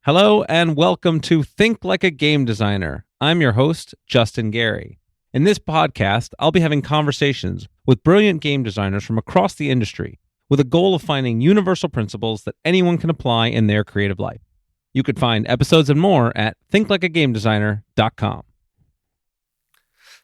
Hello and welcome to Think Like a Game Designer. I'm your host, Justin Gary. In this podcast, I'll be having conversations with brilliant game designers from across the industry with a goal of finding universal principles that anyone can apply in their creative life. You could find episodes and more at thinklikeagamedesigner.com.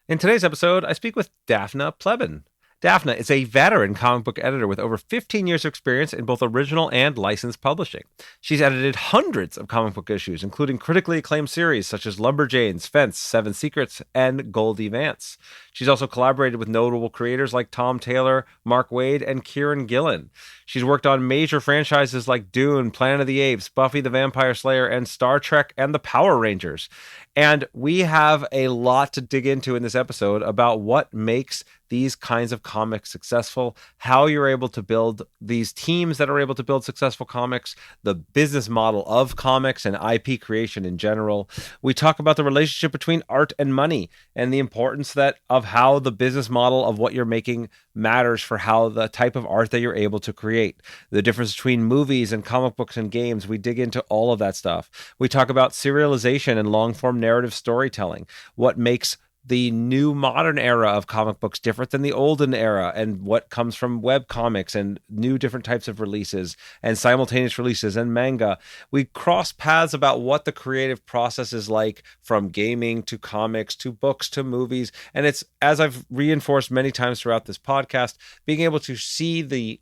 In today's episode, I speak with Dafna Pleban. Dafna is a veteran comic book editor with over 15 years of experience in both original and licensed publishing. She's edited hundreds of comic book issues, including critically acclaimed series such as Lumberjanes, Fence, Seven Secrets, and Goldie Vance. She's also collaborated with notable creators like Tom Taylor, Mark Waid, and Kieran Gillen. She's worked on major franchises like Dune, Planet of the Apes, Buffy the Vampire Slayer, and Star Trek and the Power Rangers. And we have a lot to dig into in this episode about what makes these kinds of comics successful, how you're able to build these teams that are able to build successful comics, the business model of comics and IP creation in general. We talk about the relationship between art and money and the importance of how the business model of what you're making matters for how the type of art that you're able to create. The difference between movies and comic books and games. We dig into all of that stuff. We talk about serialization and long-form narrative storytelling. What makes the new modern era of comic books different than the olden era, and what comes from web comics and new different types of releases and simultaneous releases and manga. We cross paths about what the creative process is like, from gaming to comics to books to movies. And it's, as I've reinforced many times throughout this podcast, being able to see the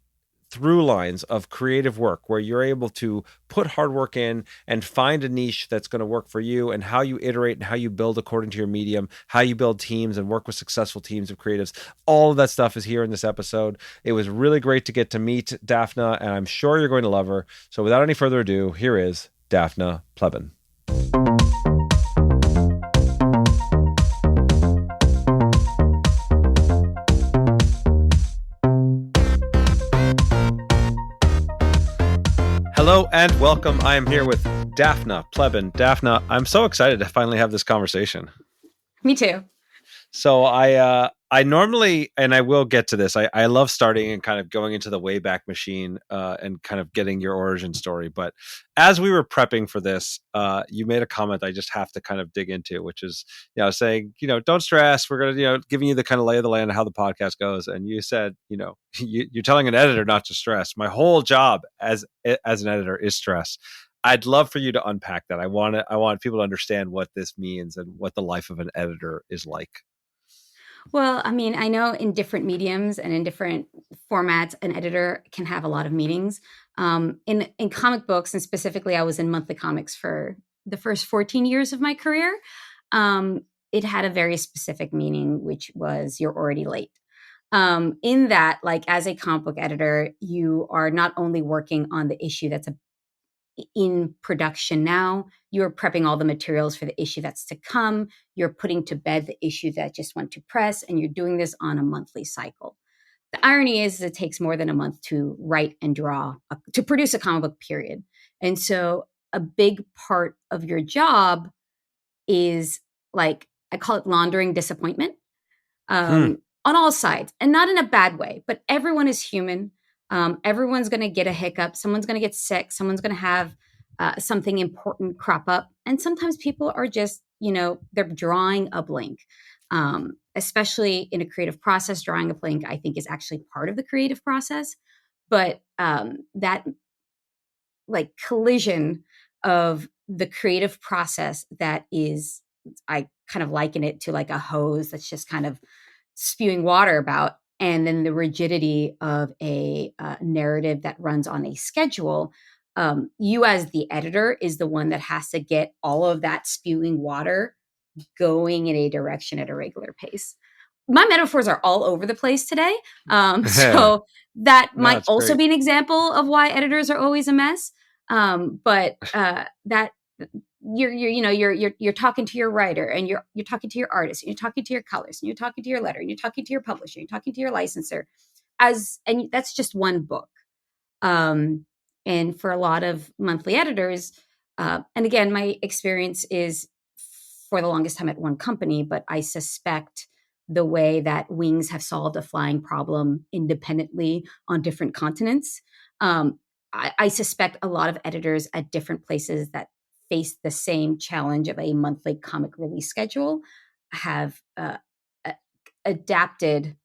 through lines of creative work where you're able to put hard work in and find a niche that's going to work for you, and how you iterate and how you build according to your medium, how you build teams and work with successful teams of creatives. All of that stuff is here in this episode. It was really great to get to meet Dafna, and I'm sure you're going to love her. So without any further ado, here is Dafna Pleban. Hello and welcome. I am here with Dafna Pleban. Dafna, I'm so excited to finally have this conversation. Me too. So I normally, and I will get to this, I love starting and kind of going into the Wayback Machine and kind of getting your origin story. But as we were prepping for this, you made a comment I just have to kind of dig into, which is, saying, don't stress. We're going to, giving you the kind of lay of the land of how the podcast goes. And you said, you're telling an editor not to stress. My whole job as an editor is stress. I'd love for you to unpack that. I want people to understand what this means and what the life of an editor is like. Well, I mean, I know in different mediums and in different formats, an editor can have a lot of meetings. In comic books, and specifically, I was in monthly comics for the first 14 years of my career. It had a very specific meaning, which was you're already late. In that, like as a comic book editor, you are not only working on the issue that's in production now, you're prepping all the materials for the issue that's to come. You're putting to bed the issue that just went to press, and you're doing this on a monthly cycle. The irony is it takes more than a month to write and draw, to produce a comic book, period. And so a big part of your job is, like, I call it laundering disappointment on all sides, and not in a bad way, but everyone is human. Everyone's going to get a hiccup. Someone's going to get sick. Someone's going to have something important crop up. And sometimes people are just, they're drawing a blank, especially in a creative process. Drawing a blank, I think, is actually part of the creative process. But that like collision of the creative process that is, I kind of liken it to like a hose that's just kind of spewing water about, and then the rigidity of a narrative that runs on a schedule. You as the editor is the one that has to get all of that spewing water going in a direction at a regular pace. My metaphors are all over the place today. So that might also be an example of why editors are always a mess. But that you're talking to your writer, and you're talking to your artist, and you're talking to your colorist, and you're talking to your letter, and you're talking to your publisher, and you're talking to your licensor, and that's just one book. And for a lot of monthly editors, and again, my experience is for the longest time at one company, but I suspect the way that Wings have solved a flying problem independently on different continents, I suspect a lot of editors at different places that faced the same challenge of a monthly comic release schedule have adapted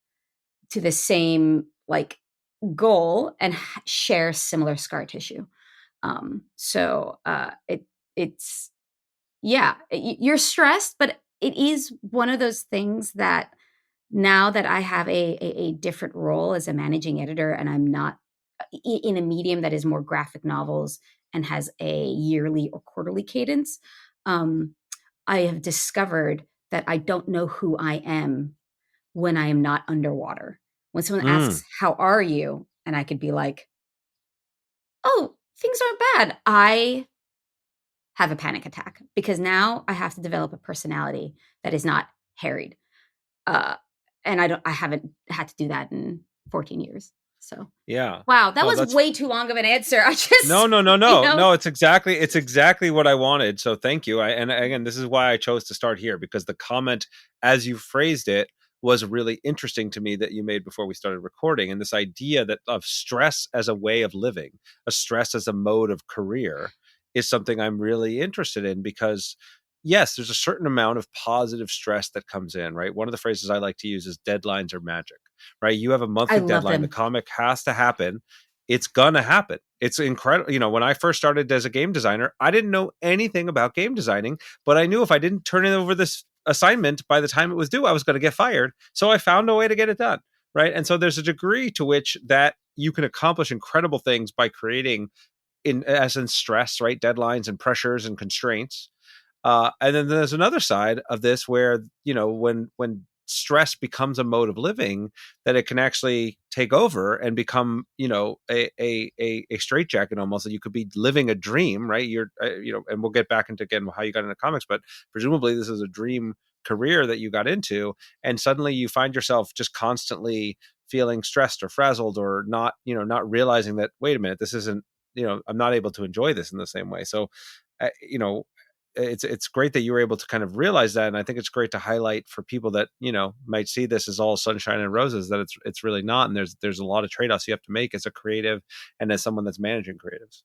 to the same like goal and share similar scar tissue. It's yeah, you're stressed, but it is one of those things that now that I have a different role as a managing editor, and I'm not in a medium that is more graphic novels and has a yearly or quarterly cadence, um, I have discovered that I don't know who I am when I am not underwater. When someone Mm. asks, "How are you?" and I could be like, "Oh, things aren't bad." I have a panic attack because now I have to develop a personality that is not harried. Uh, and I haven't had to do that in 14 years. So, Yeah. wow, that No, was that's way too long of an answer. I no, just, no, no, you no, know, no. It's exactly what I wanted. So thank you. And again, this is why I chose to start here, because the comment as you phrased it was really interesting to me that you made before we started recording. And this idea that of stress as a way of living, a stress as a mode of career, is something I'm really interested in, because yes, there's a certain amount of positive stress that comes in, right? One of the phrases I like to use is deadlines are magic, right? You have a I monthly love deadline, the them. comic has to happen, it's gonna happen. It's incredible. When I first started as a game designer, I didn't know anything about game designing, but I knew if I didn't turn in over this assignment by the time it was due, I was going to get fired. So I found a way to get it done. Right. And so there's a degree to which that you can accomplish incredible things by creating, in essence, stress, right? Deadlines and pressures and constraints. And then there's another side of this where, when stress becomes a mode of living, that it can actually take over and become, a straitjacket almost, that you could be living a dream, right? And we'll get back into again how you got into comics, but presumably this is a dream career that you got into, and suddenly you find yourself just constantly feeling stressed or frazzled, or not realizing that, wait a minute, this isn't, I'm not able to enjoy this in the same way. So, uh, you know, it's great that you were able to kind of realize that, and I think it's great to highlight for people that might see this as all sunshine and roses, that it's really not, and there's a lot of trade-offs you have to make as a creative and as someone that's managing creatives.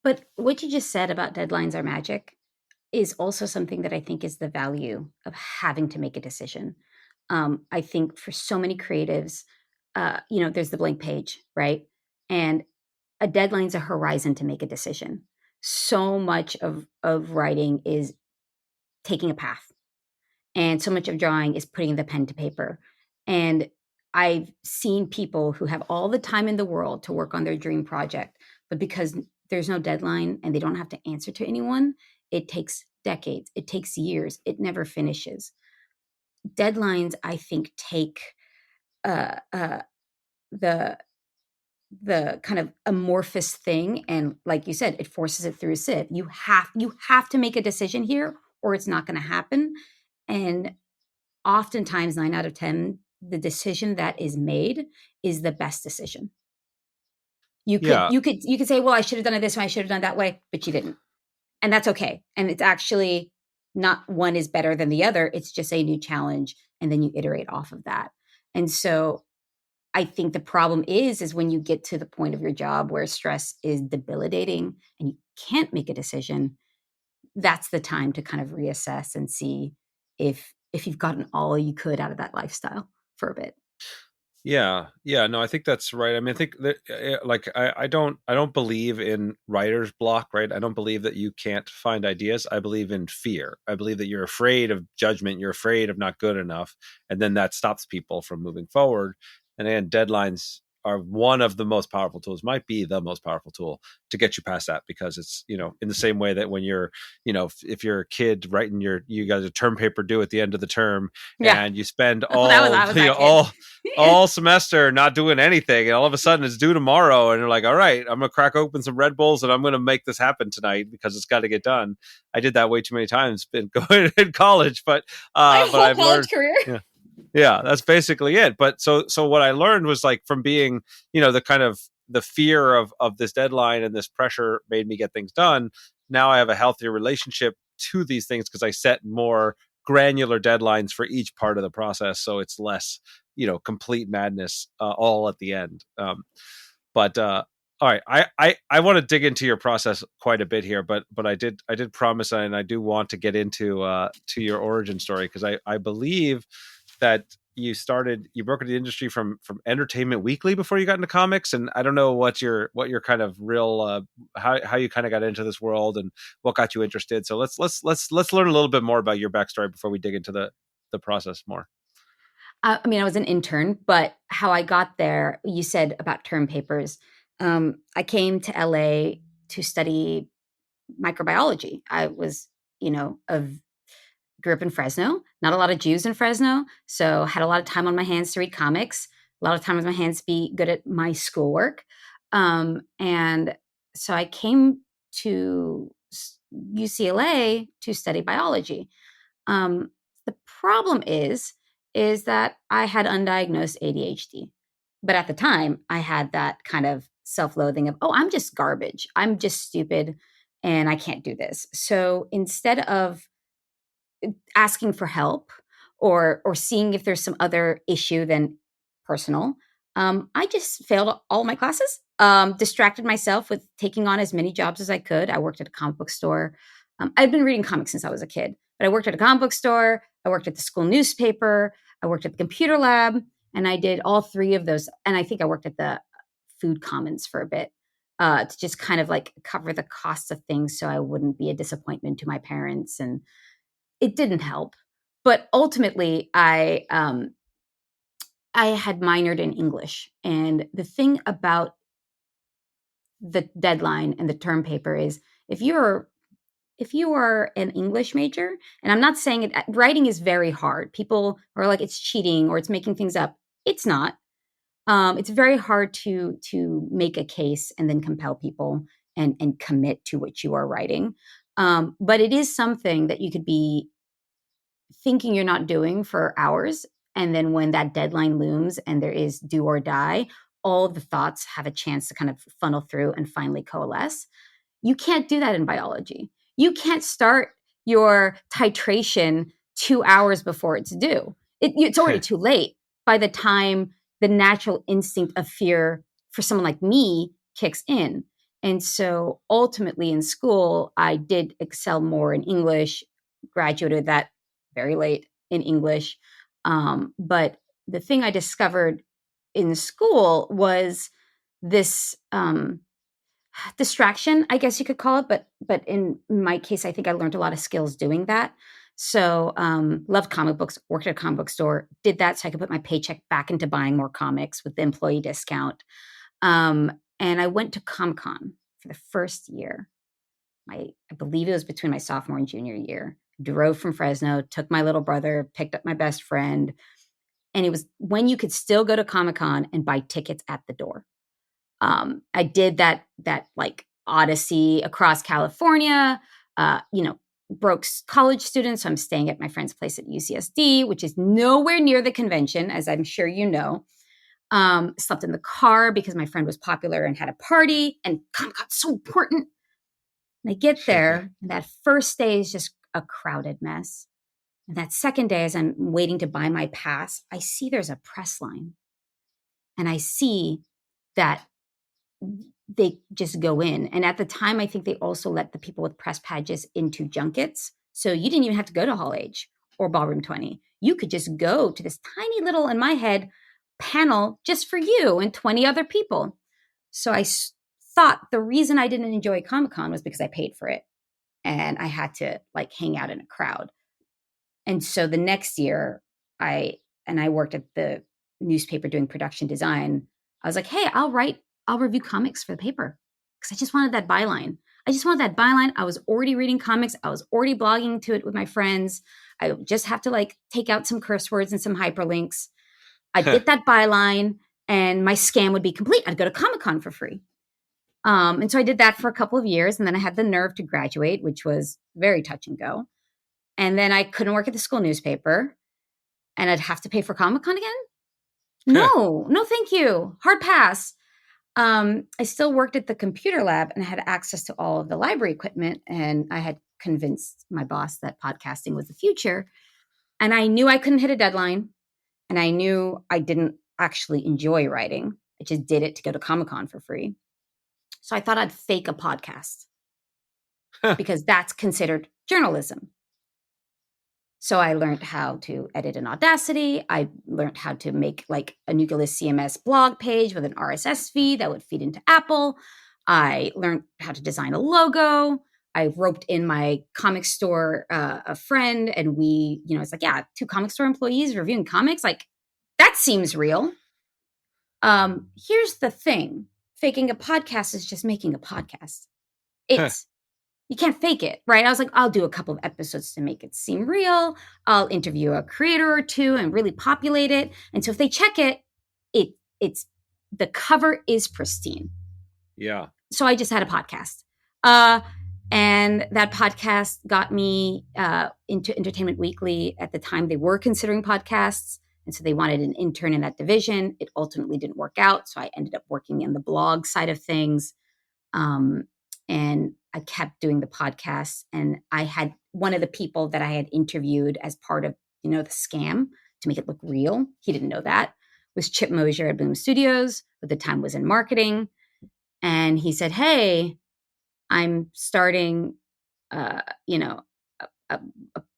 But what you just said about deadlines are magic is also something that I think is the value of having to make a decision. I think for so many creatives, there's the blank page, right? And a deadline's a horizon to make a decision. So much of writing is taking a path, and so much of drawing is putting the pen to paper. And I've seen people who have all the time in the world to work on their dream project, but because there's no deadline and they don't have to answer to anyone, it takes decades, it takes years, it never finishes. Deadlines, I think, take uh, uh, the the kind of amorphous thing, and like you said, it forces it through a sieve. You have to make a decision here, or it's not going to happen. And oftentimes, 9 out of 10, the decision that is made is the best decision. You could Yeah. you could you could say, "Well, I should have done it this way, I should have done it that way," but you didn't. And that's okay. And it's actually not one is better than the other. It's just a new challenge, and then you iterate off of that. And so I think the problem is when you get to the point of your job where stress is debilitating and you can't make a decision, that's the time to kind of reassess and see if you've gotten all you could out of that lifestyle for a bit. Yeah, yeah, no, I think that's right. I mean, I think that, like, I don't believe in writer's block, right? I don't believe that you can't find ideas. I believe in fear. I believe that you're afraid of judgment. You're afraid of not good enough, and then that stops people from moving forward. And again, deadlines are one of the most powerful tools. Might be the most powerful tool to get you past that, because it's, in the same way that when you're, if you're a kid writing you got a term paper due at the end of the term, Yeah. and you spend That was all I was you know that kid. all semester not doing anything, and all of a sudden it's due tomorrow, and you're like, all right, I'm gonna crack open some Red Bulls and I'm gonna make this happen tonight because it's got to get done. I did that way too many times in going in college, but My whole I've college learned. career. Yeah, yeah, that's basically it. But so what I learned was, like, from being, the kind of the fear of this deadline and this pressure made me get things done. Now I have a healthier relationship to these things because I set more granular deadlines for each part of the process, so it's less, complete madness all at the end. But All right, I want to dig into your process quite a bit here, but I did promise, and I do want to get into to your origin story, because I believe that you broke into the industry from Entertainment Weekly before you got into comics, and I don't know what your kind of real how you kind of got into this world and what got you interested. So let's learn a little bit more about your backstory before we dig into the process more. I mean, I was an intern, but how I got there, you said about term papers. I came to LA to study microbiology. I was, grew up in Fresno, not a lot of Jews in Fresno. So had a lot of time on my hands to read comics, a lot of time on my hands to be good at my schoolwork. And so I came to UCLA to study biology. Um, the problem is that I had undiagnosed ADHD. But at the time, I had that kind of self-loathing of, oh, I'm just garbage. I'm just stupid and I can't do this. So instead of asking for help or seeing if there's some other issue than personal, I just failed all my classes. Distracted myself with taking on as many jobs as I could. I worked at a comic book store. I've been reading comics since I was a kid, but I worked at a comic book store. I worked at the school newspaper. I worked at the computer lab, and I did all three of those. And I think I worked at the food commons for a bit, to just kind of like cover the costs of things so I wouldn't be a disappointment to my parents. And it didn't help. But ultimately, I had minored in English, and the thing about the deadline and the term paper is if you are an English major, and I'm not saying it, writing is very hard. People are like it's cheating or it's making things up. It's not. It's very hard to make a case and then compel people and commit to what you are writing. But it is something that you could be thinking you're not doing for hours. And then when that deadline looms and there is do or die, all the thoughts have a chance to kind of funnel through and finally coalesce. You can't do that in biology. You can't start your titration 2 hours before it's due. It's already too late by the time the natural instinct of fear for someone like me kicks in. And so ultimately in school, I did excel more in English, graduated that very late in English. But the thing I discovered in school was this distraction, I guess you could call it. But in my case, I think I learned a lot of skills doing that. So loved comic books, worked at a comic book store, did that so I could put my paycheck back into buying more comics with the employee discount. And I went to Comic Con for the first year. I believe it was between my sophomore and junior year. Drove from Fresno, took my little brother, picked up my best friend, and it was when you could still go to Comic Con and buy tickets at the door. I did that like odyssey across California. Broke college students. So I'm staying at my friend's place at UCSD, which is nowhere near the convention, as I'm sure you know. Slept in the car because my friend was popular and had a party, and Comic Con's so important. And I get there, and that first day is just a crowded mess. And that second day, as I'm waiting to buy my pass, I see there's a press line. And I see that they just go in. And at the time, I think they also let the people with press badges into junkets. So you didn't even have to go to Hall H or Ballroom 20. You could just go to this tiny little, in my head, panel just for you and 20 other people. So I thought the reason I didn't enjoy Comic Con was because I paid for it and I had to like hang out in a crowd. And so the next year, I worked at the newspaper doing production design. I was like, hey, I'll review comics for the paper because I just wanted that byline. I was already reading comics. I was already blogging to it with my friends. I just have to like take out some curse words and some hyperlinks. I'd get that byline and my scam would be complete. I'd go to Comic-Con for free. And so I did that for a couple of years. And then I had the nerve to graduate, which was very touch and go. And then I couldn't work at the school newspaper and I'd have to pay for Comic-Con again. No, thank you. Hard pass. I still worked at the computer lab and had access to all of the library equipment. And I had convinced my boss that podcasting was the future. And I knew I couldn't hit a deadline. And I knew I didn't actually enjoy writing. I just did it to go to Comic-Con for free. So I thought I'd fake a podcast because that's considered journalism. So I learned how to edit in Audacity. I learned how to make like a Nucleus CMS blog page with an RSS feed that would feed into Apple. I learned how to design a logo. I roped in my comic store, a friend, and we, it's like, yeah, 2 comic store employees reviewing comics. Like, that seems real. Here's the thing. Faking a podcast is just making a podcast. It's You can't fake it, right? I was like, I'll do a couple of episodes to make it seem real. I'll interview a creator or two and really populate it. And so if they check it, it's the cover is pristine. Yeah. So I just had a podcast. And that podcast got me into Entertainment Weekly. At the time, they were considering podcasts. And so they wanted an intern in that division. It ultimately didn't work out. So I ended up working in the blog side of things. And I kept doing the podcast. And I had one of the people that I had interviewed as part of, the scam to make it look real. He didn't know that. Was Chip Mosier at Boom Studios, who at the time was in marketing. And he said, hey, I'm starting, a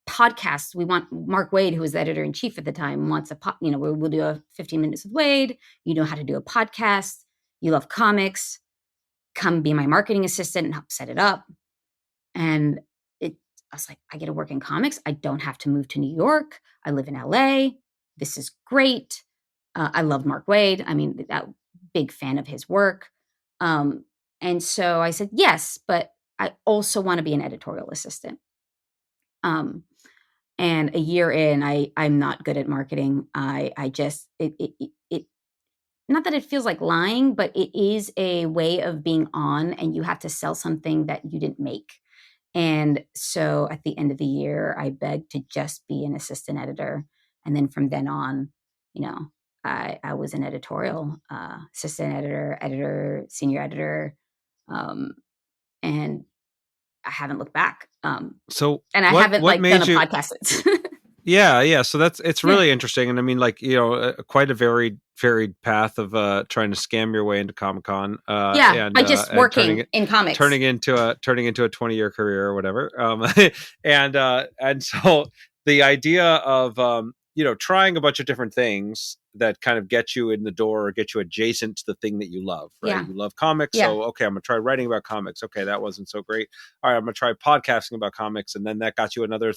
podcast. We want Mark Wade, who was the editor in chief at the time, wants we'll do a 15 minutes with Wade. You know how to do a podcast. You love comics. Come be my marketing assistant and help set it up. And I was like, I get to work in comics. I don't have to move to New York. I live in LA. This is great. I love Mark Wade. I mean, that big fan of his work. And so I said, yes, but I also want to be an editorial assistant. And a year in, I'm not good at marketing. I just, it not that it feels like lying, but it is a way of being on, and you have to sell something that you didn't make. And so at the end of the year, I begged to just be an assistant editor. And then from then on, I was an editorial assistant editor, senior editor. And I haven't looked back. And I haven't done a podcast since. Yeah. So it's really interesting. And I mean, quite a varied path of trying to scam your way into Comic-Con. And I just working in comics, turning into a 20-year career or whatever. And so the idea of trying a bunch of different things that kind of get you in the door or get you adjacent to the thing that you love, right? Yeah. You love comics. Yeah. So, okay, I'm going to try writing about comics. Okay, that wasn't so great. All right, I'm going to try podcasting about comics. And then that got you another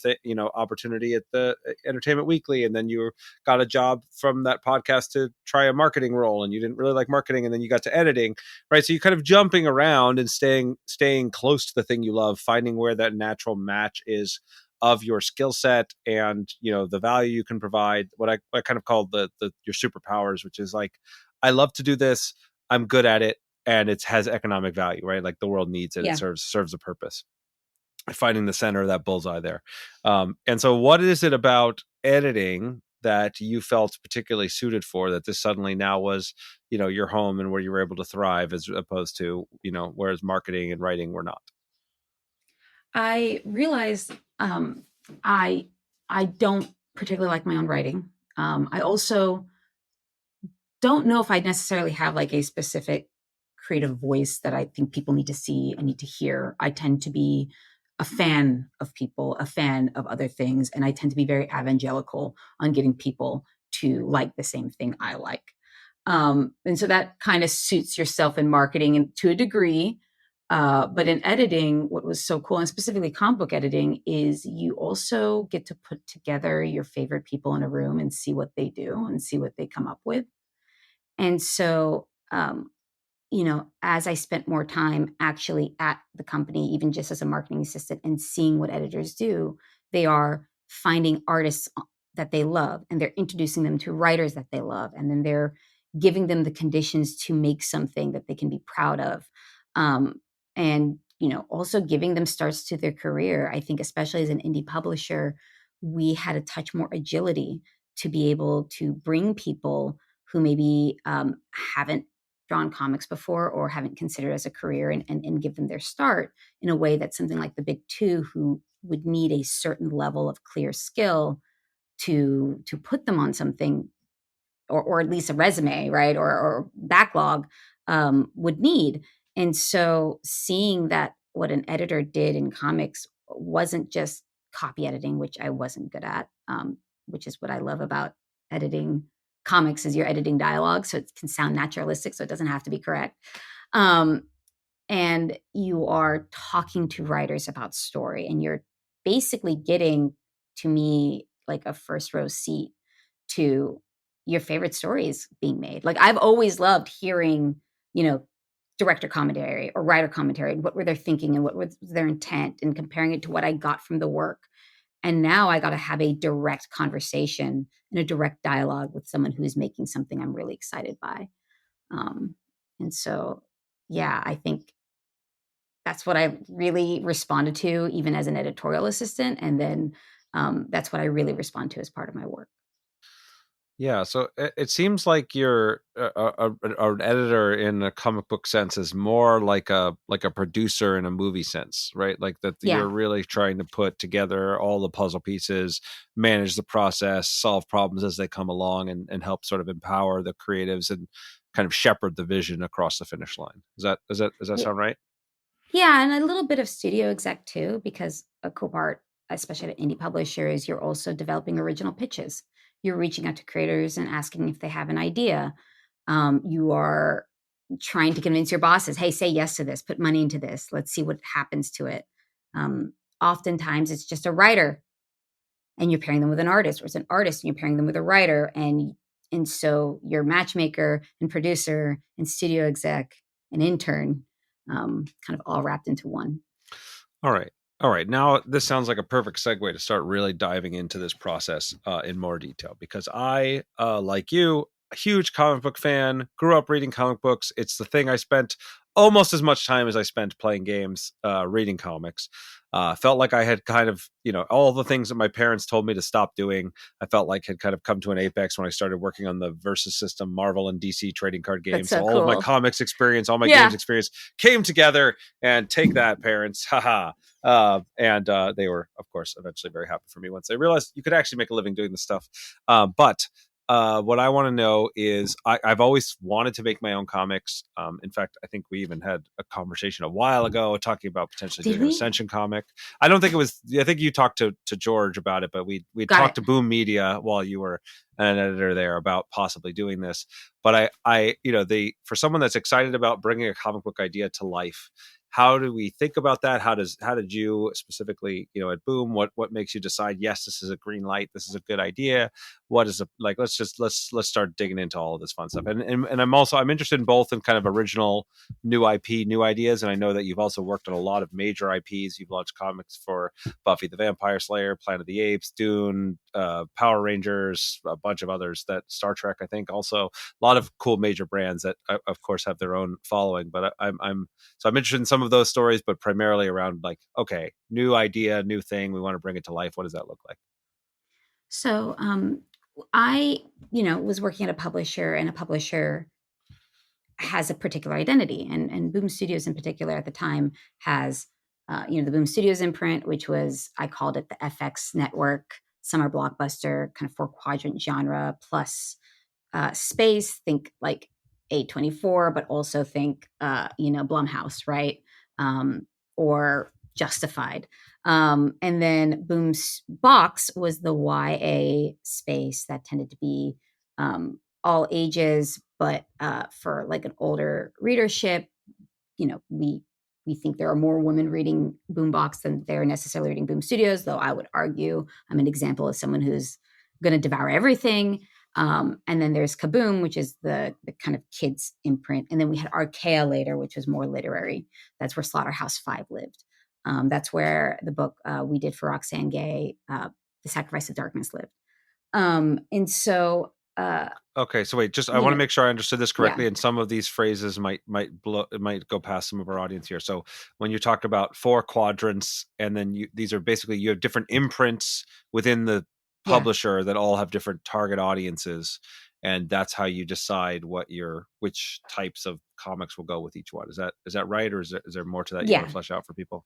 opportunity at the Entertainment Weekly. And then you got a job from that podcast to try a marketing role, and you didn't really like marketing. And then you got to editing, right? So you're kind of jumping around and staying close to the thing you love, finding where that natural match is of your skill set and the value you can provide, what I kind of call your superpowers, which is like, I love to do this, I'm good at it, and it has economic value, right? Like the world needs it. Yeah. It serves a purpose. Finding the center of that bullseye there. And so what is it about editing that you felt particularly suited for, that this suddenly now was your home and where you were able to thrive, as opposed to whereas marketing and writing were not? I realized I don't particularly like my own writing. I also don't know if I necessarily have like a specific creative voice that I think people need to see and need to hear. I tend to be a fan of people, a fan of other things, and I tend to be very evangelical on getting people to like the same thing I like. And so that kind of suits yourself in marketing and to a degree. But in editing, what was so cool, and specifically comic book editing, is you also get to put together your favorite people in a room and see what they do and see what they come up with. And so, as I spent more time actually at the company, even just as a marketing assistant, and seeing what editors do, they are finding artists that they love, and they're introducing them to writers that they love, and then they're giving them the conditions to make something that they can be proud of. And also giving them starts to their career. I think especially as an indie publisher, we had a touch more agility to be able to bring people who maybe haven't drawn comics before or haven't considered as a career, and give them their start in a way that something like the big two, who would need a certain level of clear skill to put them on something, or at least a resume, right, or backlog, would need. And so seeing that what an editor did in comics wasn't just copy editing, which I wasn't good at, which is what I love about editing comics is you're editing dialogue, so it can sound naturalistic, so it doesn't have to be correct. Um, and you are talking to writers about story, and you're basically getting, to me, like a first row seat to your favorite stories being made. Like I've always loved hearing, you know, director commentary or writer commentary, and what were they thinking and what was their intent, and comparing it to what I got from the work. And now I got to have a direct conversation and a direct dialogue with someone who's making something I'm really excited by. Um, and so, yeah, I think that's what I really responded to, even as an editorial assistant. And then that's what I really respond to as part of my work. Yeah, so it seems like you're an editor in a comic book sense is more like a producer in a movie sense, right? Like that Yeah. you're really trying to put together all the puzzle pieces, manage the process, solve problems as they come along, and help sort of empower the creatives and kind of shepherd the vision across the finish line. Does that sound right? Yeah, and a little bit of studio exec too, because a cool part, especially at indie publishers, you're also developing original pitches. You're reaching out to creators and asking if they have an idea. You are trying to convince your bosses, hey, say yes to this, put money into this, let's see what happens to it. Oftentimes it's just a writer and you're pairing them with an artist, or it's an artist and you're pairing them with a writer. And so your matchmaker and producer and studio exec and intern kind of all wrapped into one. All right. All right. Now, this sounds like a perfect segue to start really diving into this process in more detail because I, like you, a huge comic book fan, grew up reading comic books. It's the thing I spent almost as much time as I spent playing games, reading comics. Felt like I had kind of, all the things that my parents told me to stop doing, I felt like had kind of come to an apex when I started working on the Versus system, Marvel and DC trading card games. That's so all of my cool. comics experience, all my Yeah. games experience came together, and take that, parents. Haha. And they were, of course, eventually very happy for me once they realized you could actually make a living doing this stuff. But what I want to know is I've always wanted to make my own comics. In fact, I think we even had a conversation a while ago talking about potentially Did doing an we? Ascension comic. I don't think it was, I think you talked to George about it, but we talked to Boom Media while you were an editor there about possibly doing this. But I for someone that's excited about bringing a comic book idea to life, how do we think about that? How did you specifically, at Boom, what makes you decide, yes, this is a green light, this is a good idea? What is let's start digging into all of this fun stuff. And I'm interested in both in kind of original new IP, new ideas. And I know that you've also worked on a lot of major IPs. You've launched comics for Buffy the Vampire Slayer, Planet of the Apes, Dune, Power Rangers, a bunch of others, that Star Trek, I think, also a lot of cool major brands that of course have their own following. But I'm interested in some of those stories, but primarily around like, okay, new idea, new thing, we want to bring it to life. What does that look like? So I, was working at a publisher, and a publisher has a particular identity, and Boom Studios in particular at the time has, the Boom Studios imprint, which was, I called it the FX network, summer blockbuster, kind of 4-quadrant genre plus space. Think like A24, but also think, Blumhouse, right? Or Justified. And then Boom's box was the YA space that tended to be all ages, but for like an older readership, we think there are more women reading Boombox than they're necessarily reading Boom Studios, though I would argue I'm an example of someone who's going to devour everything. And then there's Kaboom, which is the kind of kids imprint. And then we had Archaea later, which was more literary. That's where Slaughterhouse-5 lived. That's where the book we did for Roxane Gay, The Sacrifice of Darkness, lived. And so okay, so wait, I want to make sure I understood this correctly, yeah. and some of these phrases might go past some of our audience here. So when you talk about 4 quadrants, and then these are basically, you have different imprints within the publisher that all have different target audiences, and that's how you decide which types of comics will go with each one. Is that right, or is there more to that you want to flesh out for people?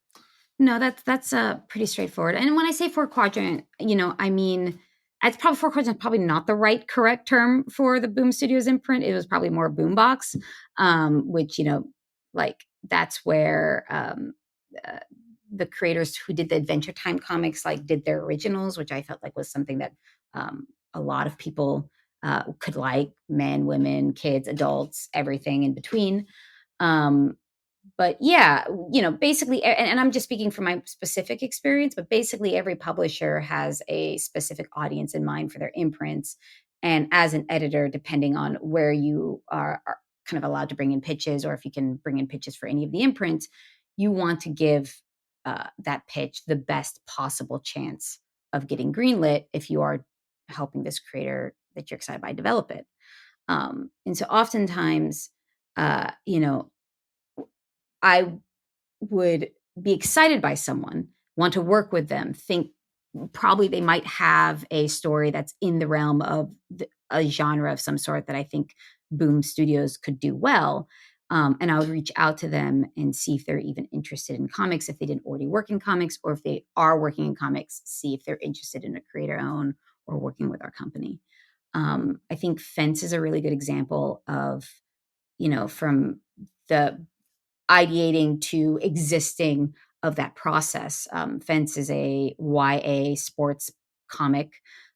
No, that's pretty straightforward. And when I say 4-quadrant, I mean, it's probably 4-quadrant is probably not the correct term for the Boom Studios imprint. It was probably more Boombox, which, like that's where uh, the creators who did the Adventure Time comics like did their originals, which I felt like was something that a lot of people could like, men, women, kids, adults, everything in between. Um, but yeah, basically, and I'm just speaking from my specific experience, but basically every publisher has a specific audience in mind for their imprints. And as an editor, depending on where you are kind of allowed to bring in pitches, or if you can bring in pitches for any of the imprints, you want to give that pitch the best possible chance of getting greenlit if you are helping this creator that you're excited by develop it. And so oftentimes, you know, I would be excited by someone, want to work with them, think probably they might have a story that's in the realm of a genre of some sort that I think Boom Studios could do well. And I would reach out to them and see if they're even interested in comics, if they didn't already work in comics, or if they are working in comics, see if they're interested in a creator own or working with our company. I think Fence is a really good example of, from the ideating to existing of that process. Fence is a YA sports comic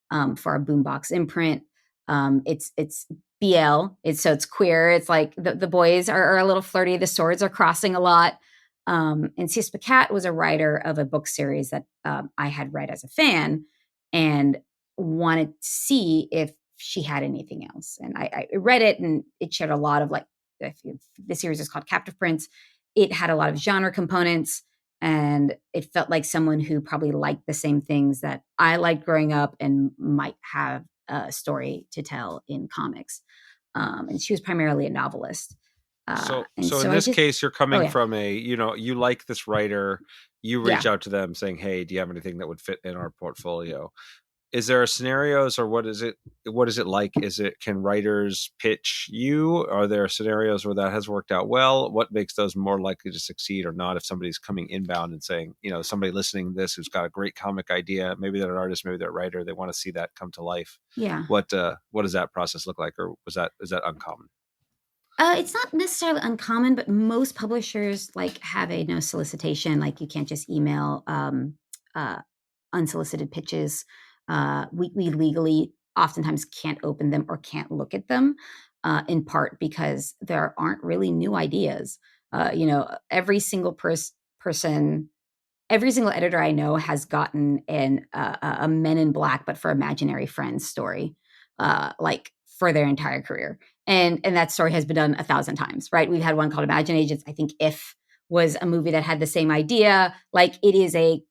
for our Boombox imprint. It's BL. It's queer. It's like the boys are a little flirty. The swords are crossing a lot. And Sis Cat was a writer of a book series that I had read as a fan and wanted to see if she had anything else. And I read it, and it shared a lot of like, the series is called Captive Prince. It had a lot of genre components, and it felt like someone who probably liked the same things that I liked growing up and might have a story to tell in comics. And she was primarily a novelist. So in this case, you're oh coming yeah, from you like this writer, you yeah. reach out to them saying, hey, do you have anything that would fit in our portfolio? Is there scenarios, or what is it like? Can writers pitch you? Are there scenarios where that has worked out well? What makes those more likely to succeed or not? If somebody's coming inbound and saying, somebody listening to this who's got a great comic idea, maybe they're an artist, maybe they're a writer, they want to see that come to life. Yeah. What does that process look like? Or is that uncommon? It's not necessarily uncommon, but most publishers like have a no solicitation. Like you can't just email uh, unsolicited pitches. We legally oftentimes can't open them or can't look at them, in part because there aren't really new ideas. Every single person, every single editor I know has gotten a Men in Black, but for imaginary friends story, like for their entire career, and that story has been done 1,000 times. Right? We've had one called Imagine Agents. I think If was a movie that had the same idea. Like it is a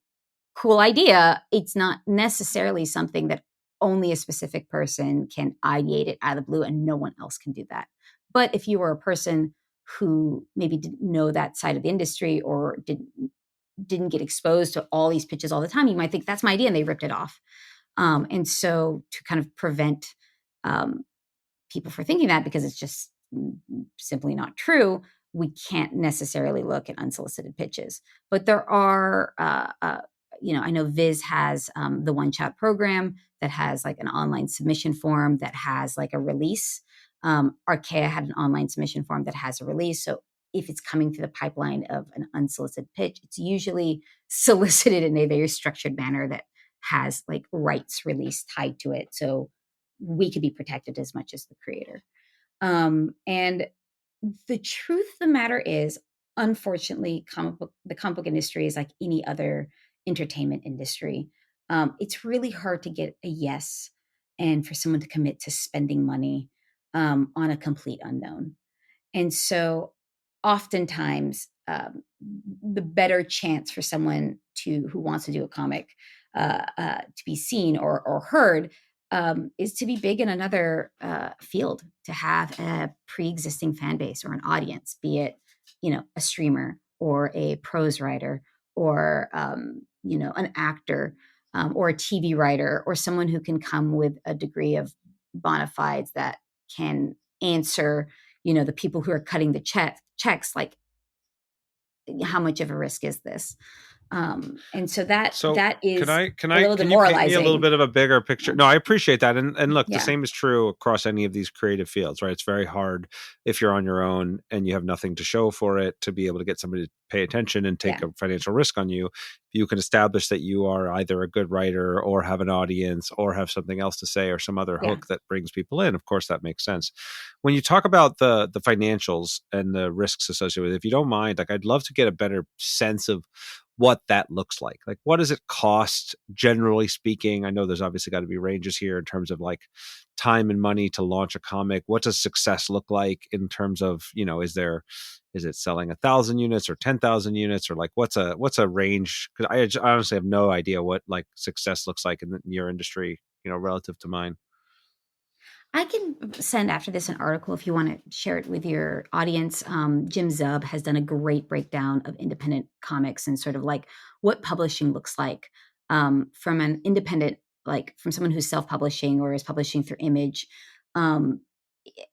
cool idea. It's not necessarily something that only a specific person can ideate it out of the blue, and no one else can do that. But if you were a person who maybe didn't know that side of the industry or didn't get exposed to all these pitches all the time, you might think that's my idea, and they ripped it off. And so to kind of prevent um, people for thinking that, because it's just simply not true, we can't necessarily look at unsolicited pitches. But there are, I know Viz has the One Shot program that has like an online submission form that has like a release. Archaea had an online submission form that has a release. So if it's coming through the pipeline of an unsolicited pitch, it's usually solicited in a very structured manner that has like rights release tied to it. So we could be protected as much as the creator. And the truth of the matter is, unfortunately, the comic book industry is like any other entertainment industry. It's really hard to get a yes and for someone to commit to spending money on a complete unknown. And so oftentimes, the better chance for someone who wants to do a comic to be seen or heard is to be big in another field, to have a pre-existing fan base or an audience, be it a streamer or a prose writer or an actor or a TV writer or someone who can come with a degree of bona fides that can answer the people who are cutting the checks, like how much of a risk is this? And so that So that is can a little you paint me a little demoralizing. bit of a bigger picture? No, I appreciate that. And look, the Yeah. same is true across any of these creative fields, right? It's very hard if you're on your own and you have nothing to show for it to be able to get somebody to pay attention and take Yeah. a financial risk on you. If you can establish that you are either a good writer or have an audience or have something else to say or some other Yeah. hook that brings people in, of course that makes sense. When you talk about the financials and the risks associated with it, if you don't mind, like I'd love to get a better sense of what that looks like. Like, what does it cost, generally speaking? I know there's obviously got to be ranges here in terms of like time and money to launch a comic. What does success look like in terms of, is it selling 1,000 units or 10,000 units, or like what's a range? Because I honestly have no idea what like success looks like in your industry, relative to mine. I can send after this an article if you want to share it with your audience. Jim Zub has done a great breakdown of independent comics and sort of like what publishing looks like, from an independent, like from someone who's self-publishing or is publishing through Image. Um,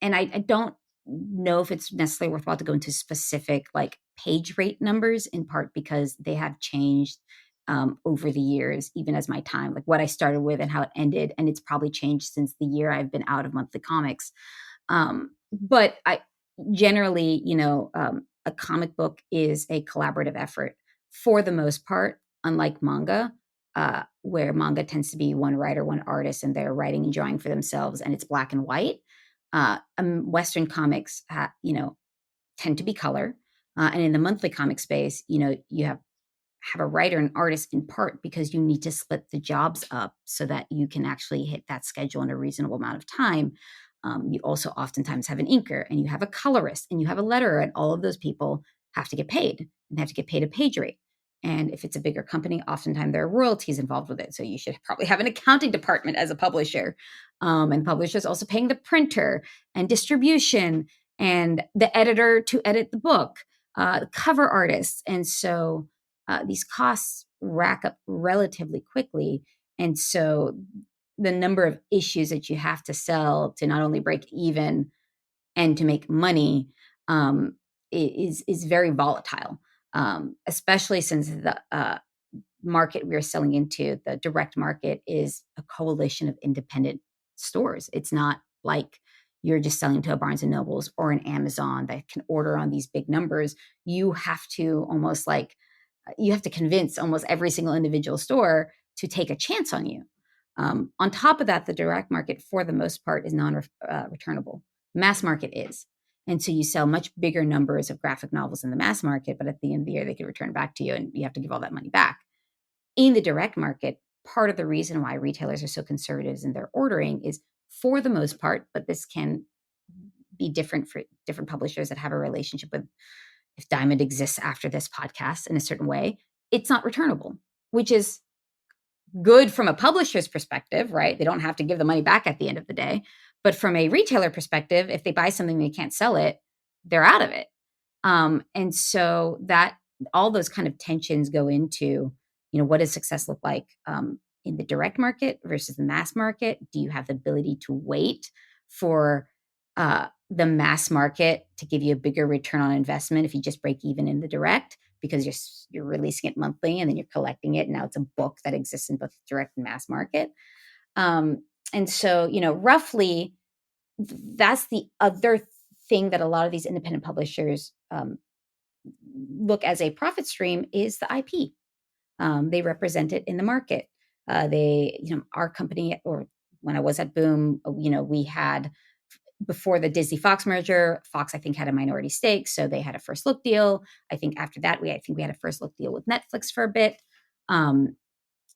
and I don't know if it's necessarily worthwhile to go into specific like page rate numbers, in part because they have changed over the years, even as my time, like what I started with and how it ended. And it's probably changed since the year I've been out of monthly comics. But I generally, a comic book is a collaborative effort for the most part, unlike manga, where manga tends to be one writer, one artist, and they're writing and drawing for themselves, and it's black and white. Western comics, tend to be color. And in the monthly comic space, you have a writer and artist in part because you need to split the jobs up so that you can actually hit that schedule in a reasonable amount of time. You also oftentimes have an inker and you have a colorist and you have a letterer, and all of those people have to get paid and have to get paid a page rate. And if it's a bigger company, oftentimes there are royalties involved with it. So you should probably have an accounting department as a publisher. And publishers also paying the printer and distribution and the editor to edit the book, cover artists. And so these costs rack up relatively quickly. And so the number of issues that you have to sell to not only break even and to make money is very volatile, especially since the market we're selling into, the direct market, is a coalition of independent stores. It's not like you're just selling to a Barnes and Nobles or an Amazon that can order on these big numbers. You have to almost like you have to convince almost every single individual store to take a chance on you. On top of that, the direct market, for the most part, is non-returnable. Mass market is. And so you sell much bigger numbers of graphic novels in the mass market, but at the end of the year, they can return back to you and you have to give all that money back. In the direct market, part of the reason why retailers are so conservative in their ordering is, for the most part, but this can be different for different publishers that have a relationship with, if Diamond exists after this podcast in a certain way, it's not returnable, which is good from a publisher's perspective, right? They don't have to give the money back at the end of the day. But from a retailer perspective, if they buy something and they can't sell it, they're out of it. And so that all those kind of tensions go into, what does success look like in the direct market versus the mass market? Do you have the ability to wait for the mass market to give you a bigger return on investment if you just break even in the direct, because you're releasing it monthly and then you're collecting it, and now it's a book that exists in both direct and mass market? And so, roughly, that's the other thing that a lot of these independent publishers look as a profit stream, is the IP. They represent it in the market. Our company, or when I was at Boom, we had, before the Disney Fox merger, Fox, I think, had a minority stake. So they had a first look deal. I think after that, I think we had a first look deal with Netflix for a bit.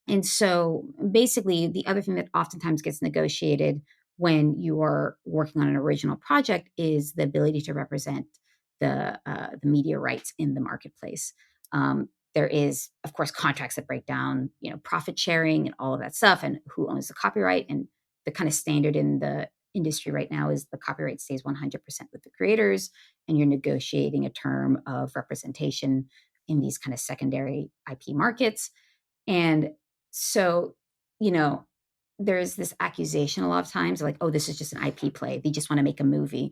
And so basically, the other thing that oftentimes gets negotiated when you are working on an original project is the ability to represent the media rights in the marketplace. There is, of course, contracts that break down, profit sharing and all of that stuff, and who owns the copyright. And the kind of standard in the industry right now is the copyright stays 100% with the creators, and you're negotiating a term of representation in these kind of secondary IP markets. And so, there's this accusation a lot of times, like, oh, this is just an IP play. They just want to make a movie.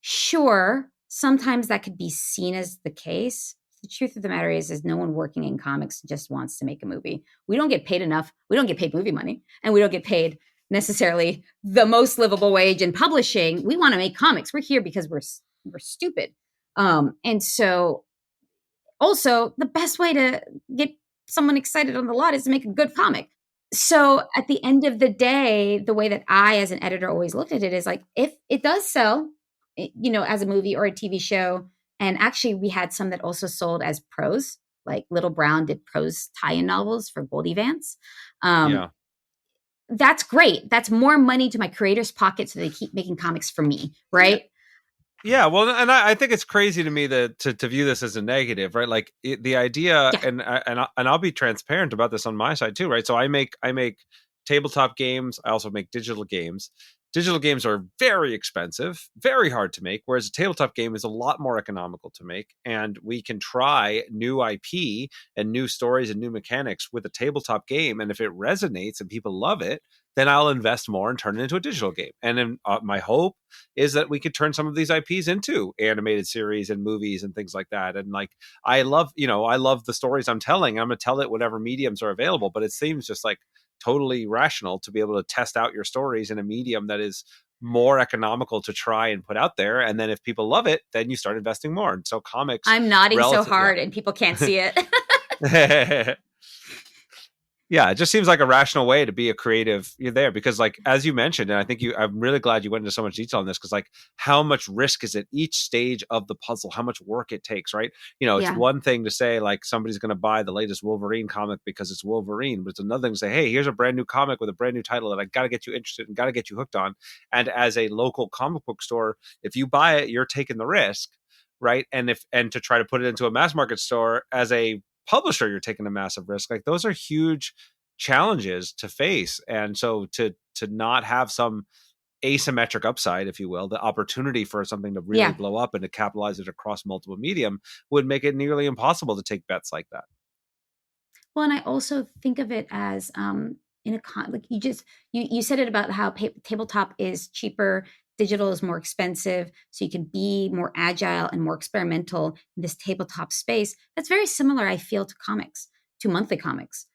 Sure, sometimes that could be seen as the case. the truth of the matter is no one working in comics just wants to make a movie. We don't get paid enough. We don't get paid movie money, and we don't get paid necessarily the most livable wage in publishing. We want to make comics. We're here because we're stupid. And so also the best way to get someone excited on the lot is to make a good comic. So at the end of the day, the way that I, as an editor, always looked at it is like, if it does sell, as a movie or a TV show, and actually we had some that also sold as prose, like Little Brown did prose tie-in novels for Goldie Vance. Yeah. That's great. That's more money to my creators' pockets so they keep making comics for me, right? Yeah, well, and I think it's crazy to me that to view this as a negative, right? Like the idea, Yeah. and I'll be transparent about this on my side too, right? So I make tabletop games. I also make digital games. Digital games are very expensive, very hard to make, whereas a tabletop game is a lot more economical to make. And we can try new IP and new stories and new mechanics with a tabletop game. And if it resonates and people love it, then I'll invest more and turn it into a digital game. And then my hope is that we could turn some of these IPs into animated series and movies and things like that. And like, I love the stories I'm telling. I'm going to tell it whatever mediums are available, but it seems just like totally rational to be able to test out your stories in a medium that is more economical to try and put out there. And then if people love it, then you start investing more. And so comics, I'm nodding so hard and people can't see it. Yeah, it just seems like a rational way to be a creative. You're there because, like, as you mentioned, and I think I'm really glad you went into so much detail on this because, like, how much risk is at each stage of the puzzle? How much work it takes, right? It's one thing to say like somebody's going to buy the latest Wolverine comic because it's Wolverine, but it's another thing to say, hey, here's a brand new comic with a brand new title that I got to get you interested and got to get you hooked on. And as a local comic book store, if you buy it, you're taking the risk, right? And to try to put it into a mass market store as a publisher, you're taking a massive risk. Like those are huge challenges to face. And so to not have some asymmetric upside, if you will, the opportunity for something to really blow up and to capitalize it across multiple medium would make it nearly impossible to take bets like that. Well, and I also think of it as like you said it about how tabletop is cheaper, digital is more expensive, so you can be more agile and more experimental in this tabletop space. That's very similar, I feel, to comics, to monthly comics.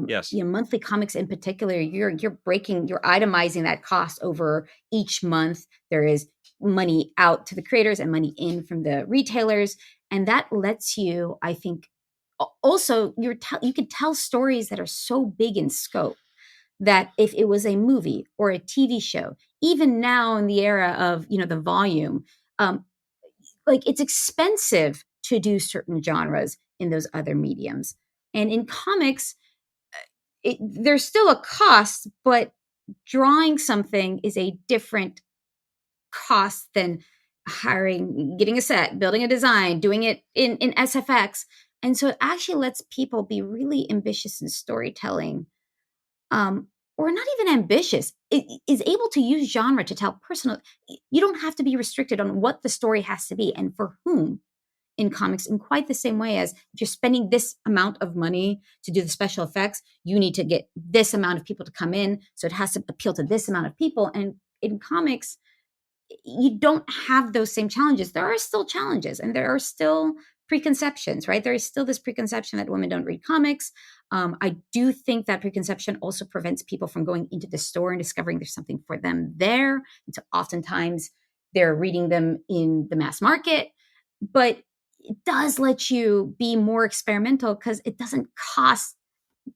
Yes. Monthly comics in particular, you're itemizing that cost over each month. There is money out to the creators and money in from the retailers, and that lets you, I think, also you can tell stories that are so big in scope that if it was a movie or a TV show, even now in the era of the volume, like it's expensive to do certain genres in those other mediums, and in comics, there's still a cost, but drawing something is a different cost than getting a set, building a design, doing it in SFX. And so it actually lets people be really ambitious in storytelling, or not even ambitious. It is able to use genre to tell personal. You don't have to be restricted on what the story has to be and for whom in comics in quite the same way as if you're spending this amount of money to do the special effects, you need to get this amount of people to come in. So it has to appeal to this amount of people. And in comics, you don't have those same challenges. There are still challenges and there are still preconceptions, right? There is still this preconception that women don't read comics. I do think that preconception also prevents people from going into the store and discovering there's something for them there. And so oftentimes they're reading them in the mass market, but it does let you be more experimental because it doesn't cost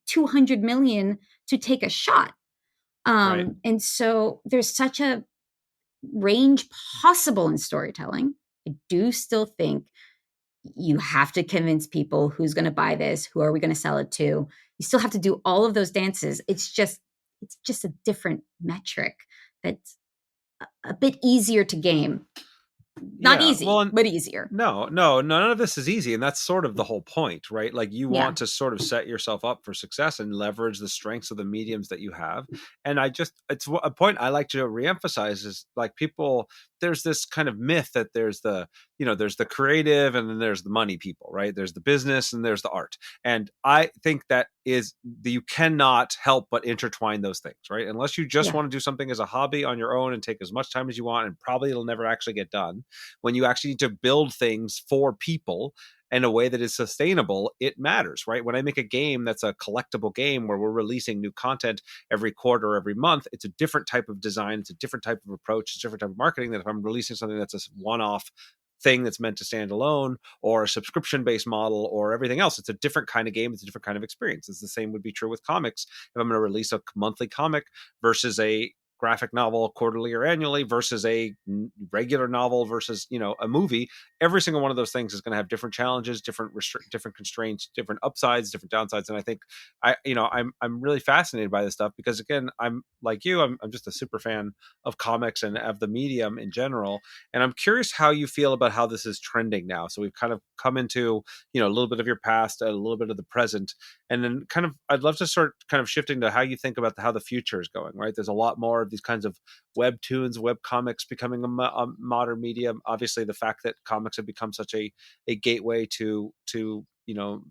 200 million to take a shot. Right. And so there's such a range possible in storytelling. I do still think you have to convince people who's going to buy this, who are we going to sell it to. You still have to do all of those dances. It's just a different metric that's a bit easier to game. Not easy, but easier. No, none of this is easy. And that's sort of the whole point, right? Like you want to sort of set yourself up for success and leverage the strengths of the mediums that you have. And it's a point I like to reemphasize is like there's this kind of myth that there's the creative and then there's the money people, right? There's the business and there's the art. And I think that you cannot help but intertwine those things, right? Unless you just want to do something as a hobby on your own and take as much time as you want, and probably it'll never actually get done. When you actually need to build things for people in a way that is sustainable, it matters, right? When I make a game that's a collectible game where we're releasing new content every quarter or every month, it's a different type of design, it's a different type of approach, it's a different type of marketing than if I'm releasing something that's a one-off thing that's meant to stand alone, or a subscription-based model, or everything else. It's a different kind of game. It's a different kind of experience. It's the same would be true with comics. If I'm going to release a monthly comic versus a graphic novel quarterly or annually versus a regular novel versus a movie, every single one of those things is going to have different challenges, different constraints, different upsides, different downsides. And I think I'm really fascinated by this stuff because, again, I'm like you, I'm just a super fan of comics and of the medium in general, and I'm curious how you feel about how this is trending now. So we've kind of come into a little bit of your past, a little bit of the present, and then kind of I'd love to start kind of shifting to how you think about how the future is going. Right, there's a lot more of these kinds of webtoons, web comics becoming a modern medium. Obviously, the fact that comics have become such a gateway to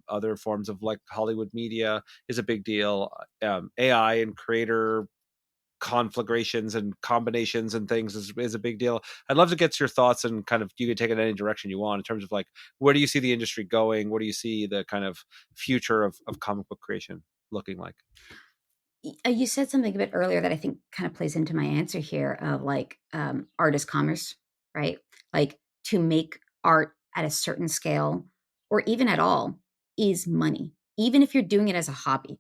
other forms of like Hollywood media is a big deal. AI and creator conflagrations and combinations and things is a big deal. I'd love to get your thoughts, and kind of you can take it in any direction you want in terms of like, where do you see the industry going? What do you see the kind of future of comic book creation looking like? You said something a bit earlier that I think kind of plays into my answer here of like art is commerce, right? Like to make art at a certain scale or even at all is money, even if you're doing it as a hobby.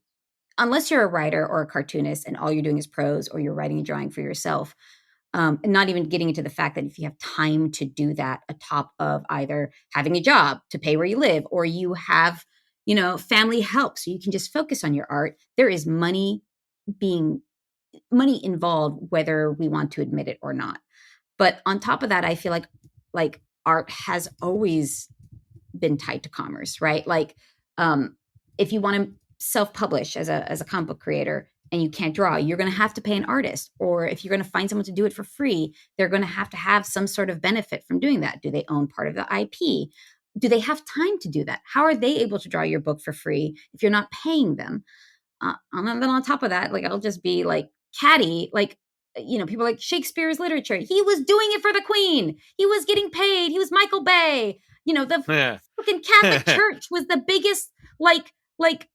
Unless you're a writer or a cartoonist and all you're doing is prose or you're writing and drawing for yourself, and not even getting into the fact that if you have time to do that atop of either having a job to pay where you live or you have, family help so you can just focus on your art, there is money involved, whether we want to admit it or not. But on top of that, I feel like art has always been tied to commerce, right? Like if you want to self-publish as a comic book creator and you can't draw, you're going to have to pay an artist. Or if you're going to find someone to do it for free, they're going to have some sort of benefit from doing that. Do they own part of the IP? Do they have time to do that? How are they able to draw your book for free if you're not paying them? And then on top of that, like I'll just be like catty, like people like Shakespeare's literature. He was doing it for the Queen. He was getting paid. He was Michael Bay. The fucking Catholic Church was the biggest like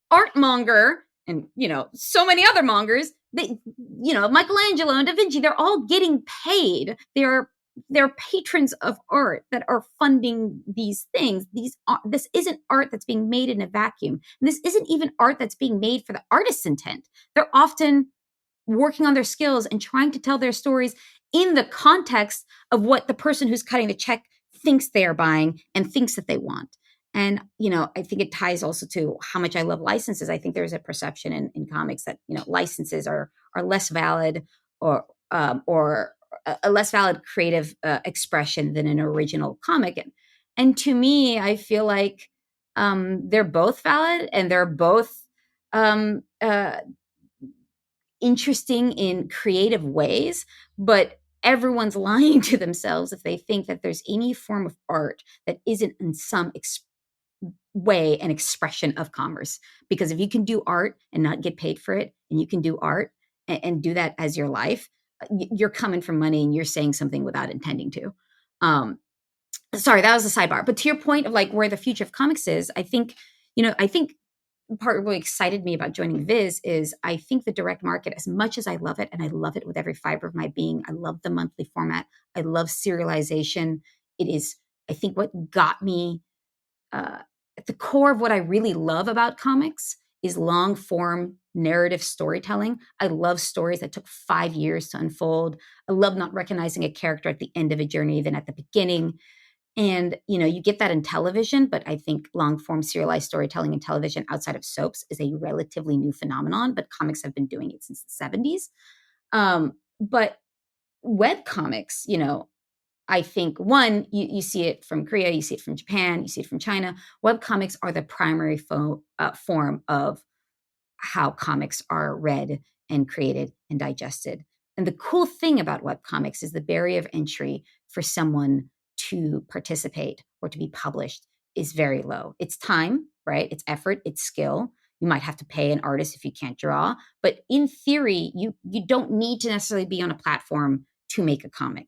art monger, and so many other mongers. They, Michelangelo and Da Vinci. They're all getting paid. They're patrons of art that are funding these things. This isn't art that's being made in a vacuum. And this isn't even art that's being made for the artist's intent. They're often working on their skills and trying to tell their stories in the context of what the person who's cutting the check thinks they are buying and thinks that they want. And, I think it ties also to how much I love licenses. I think there's a perception in comics that, licenses are less valid or a less valid creative expression than an original comic. And to me, I feel like they're both valid and they're both interesting in creative ways, but everyone's lying to themselves if they think that there's any form of art that isn't in some way an expression of commerce. Because if you can do art and not get paid for it, and you can do art and do that as your life, you're coming from money and you're saying something without intending to. Sorry, that was a sidebar. But to your point of like where the future of comics is, I think part of what excited me about joining Viz is I think the direct market, as much as I love it, and I love it with every fiber of my being, I love the monthly format. I love serialization. It is, I think, what got me at the core of what I really love about comics is long form narrative storytelling. I love stories that took 5 years to unfold. I love not recognizing a character at the end of a journey than at the beginning. And, you get that in television, but I think long form serialized storytelling in television outside of soaps is a relatively new phenomenon, but comics have been doing it since the 70s. But web comics, I think one, you see it from Korea, you see it from Japan, you see it from China. Web comics are the primary form of how comics are read and created and digested. And the cool thing about web comics is the barrier of entry for someone to participate or to be published is very low. It's time, right? It's effort, it's skill. You might have to pay an artist if you can't draw, but in theory, you don't need to necessarily be on a platform to make a comic.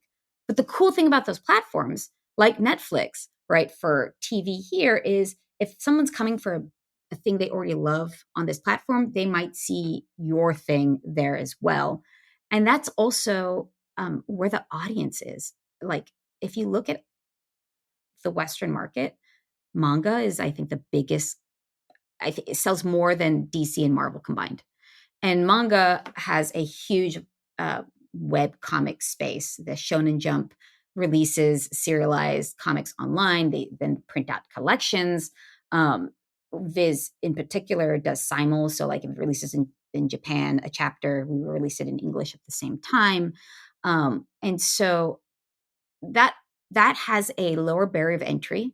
But the cool thing about those platforms, like Netflix, right, for TV here is if someone's coming for a thing they already love on this platform, they might see your thing there as well. And that's also where the audience is. Like, if you look at the Western market, manga is, I think, the biggest. I think it sells more than DC and Marvel combined. And manga has a huge web comic space. The Shonen Jump releases serialized comics online. They then print out collections. Viz, in particular, does simul. So, like, if it releases in Japan a chapter, we will release it in English at the same time. And so that has a lower barrier of entry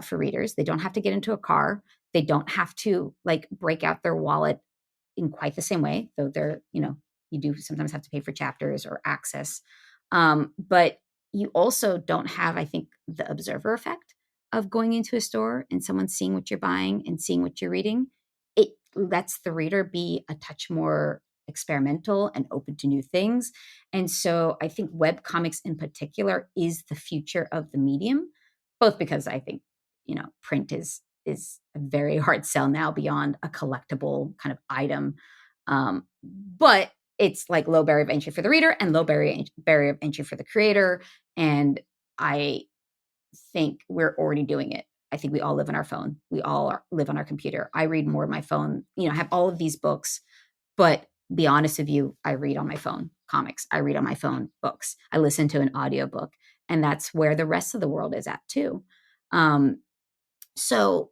for readers. They don't have to get into a car. They don't have to like break out their wallet in quite the same way, though you do sometimes have to pay for chapters or access. But you also don't have, I think, the observer effect of going into a store and someone seeing what you're buying and seeing what you're reading. It lets the reader be a touch more experimental and open to new things. And so I think web comics in particular is the future of the medium, both because I think, print is a very hard sell now beyond a collectible kind of item. But it's like low barrier of entry for the reader and low barrier of entry for the creator. And I think we're already doing it. I think we all live on our phone. We all live on our computer. I read more on my phone. I have all of these books, but be honest with you, I read on my phone comics. I read on my phone books. I listen to an audiobook, and that's where the rest of the world is at too. So